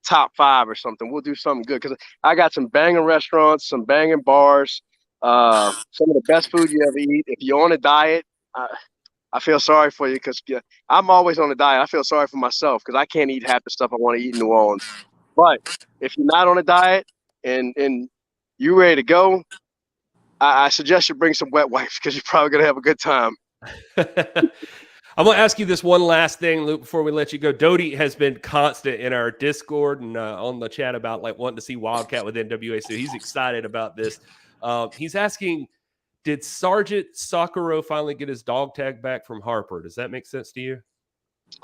top 5 or something. We'll do something good, because I got some banging restaurants, some banging bars, some of the best food you ever eat. If you're on a diet, I feel sorry for you, because I'm always on a diet. I feel sorry for myself because I can't eat half the stuff I want to eat in New Orleans. But if you're not on a diet and you're ready to go, I suggest you bring some wet wipes, because you're probably going to have a good time. I'm going to ask you this one last thing, Luke, before we let you go. Doty has been constant in our Discord and on the chat about like wanting to see Wildcat with NWA. So he's excited about this. He's asking, did Sergeant Sakura finally get his dog tag back from Harper? Does that make sense to you?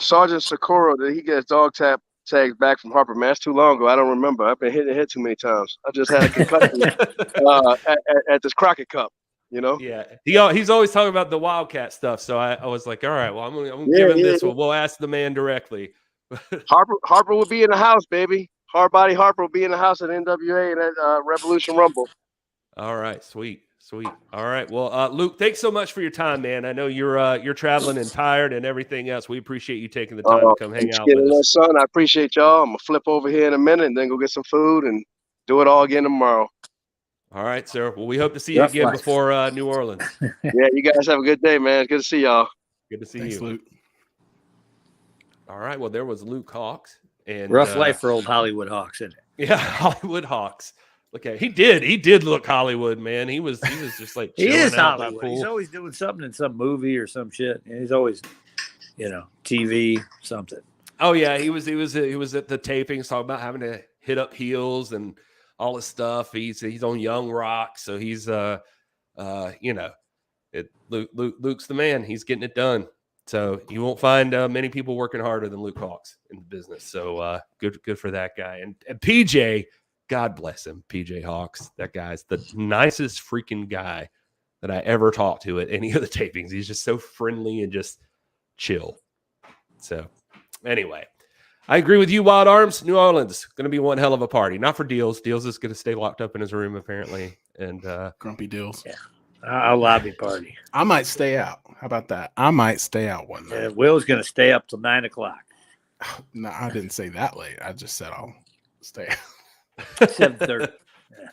Sergeant Sakura, did he get his dog tag tags back from Harper, man. That's too long ago. I don't remember. I've been hitting the head too many times. I just had a concussion at this Crockett Cup, you know? Yeah. He's always talking about the Wildcat stuff. So I was like, all right, well, I'm gonna give him this one. We'll ask the man directly. Harper will be in the house, baby. Hardbody Harper will be in the house at NWA and at Revolution Rumble. All right, sweet. All right, well, Luke, thanks so much for your time, man. I know you're traveling and tired and everything else. We appreciate you taking the time to come hang out with us. Son, I appreciate y'all. I'm gonna flip over here in a minute and then go get some food and do it all again tomorrow. All right, sir. Well, we hope to see you again before New Orleans. Yeah, you guys have a good day, man. Good to see y'all. Good to see Thanks, you, Luke. All right, well, there was Luke Hawks. And rough life for old Hollywood Hawks, isn't it? Yeah, Hollywood Hawks. Look at he did look Hollywood, man. He was just like he is Hollywood. He's always doing something in some movie or some shit. And he's always, TV something. Oh yeah, he was at the tapings talking about having to hit up heels and all this stuff. He's on Young Rock, so he's Luke's the man. He's getting it done. So you won't find many people working harder than Luke Hawks in the business. So good for that guy. And PJ, God bless him, PJ Hawks. That guy's the nicest freaking guy that I ever talked to at any of the tapings. He's just so friendly and just chill. So anyway, I agree with you, Wild Arms. New Orleans going to be one hell of a party. Not for Dealz. Dealz is going to stay locked up in his room apparently. And Grumpy Dealz. Yeah. I'll lobby party. I might stay out. How about that? I might stay out one night. Yeah, Will's going to stay up till 9 o'clock. No, I didn't say that late. I just said I'll stay out. 7:30. Yeah.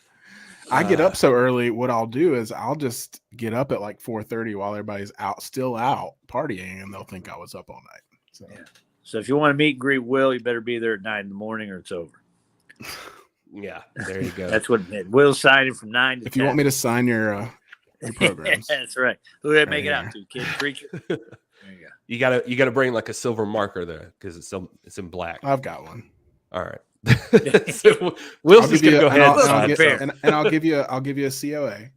I get up so early. What I'll do is I'll just get up at like 4:30 while everybody's still out partying, and they'll think I was up all night. So if you want to meet and greet Will, you better be there at 9 in the morning or it's over. Yeah, there you go. That's what it meant. Will's signing from 9 to 10. If you want me to sign your programs. That's right. Who did I make it out to? Kid Preacher? There you go. You gotta bring like a silver marker there because it's in black. I've got one. All right. So Will's just gonna go ahead and I'll give you a COA.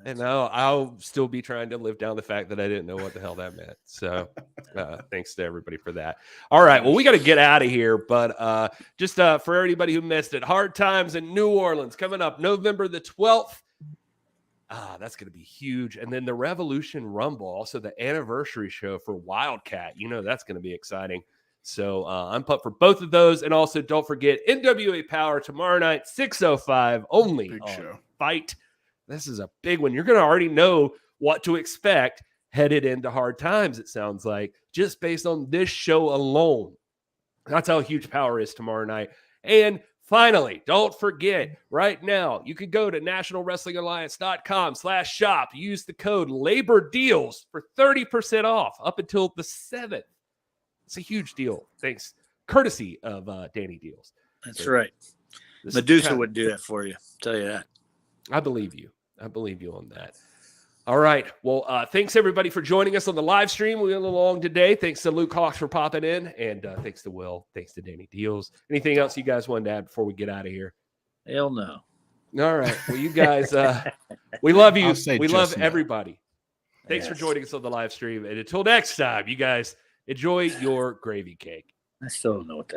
And I'll still be trying to live down the fact that I didn't know what the hell that meant. So thanks to everybody for that. All right. Well, we got to get out of here. But just for everybody who missed it, Hard Times in New Orleans coming up November the 12th. That's going to be huge. And then the Revolution Rumble, also the anniversary show for Wildcat. That's going to be exciting. So I'm pumped for both of those. And also don't forget NWA Power tomorrow night, 6:05 only Big on show. Fight. This is a big one. You're going to already know what to expect headed into Hard Times, it sounds like, just based on this show alone. That's how huge Power is tomorrow night. And finally, don't forget, right now, you can go to nationalwrestlingalliance.com/shop. Use the code LABORDEALS for 30% off up until the 7th. It's a huge deal. Thanks. Courtesy of Danny Dealz. That's right. Medusa would do that for you. I'll tell you that. I believe you. I believe you on that. All right. Well, thanks everybody for joining us on the live stream. We went along today. Thanks to Luke Hawks for popping in, and thanks to Will. Thanks to Danny Dealz. Anything else you guys wanted to add before we get out of here? Hell no. All right. Well, you guys, we love you. We love no. everybody. Thanks for joining us on the live stream. And until next time, you guys enjoy your gravy cake. I still don't know what that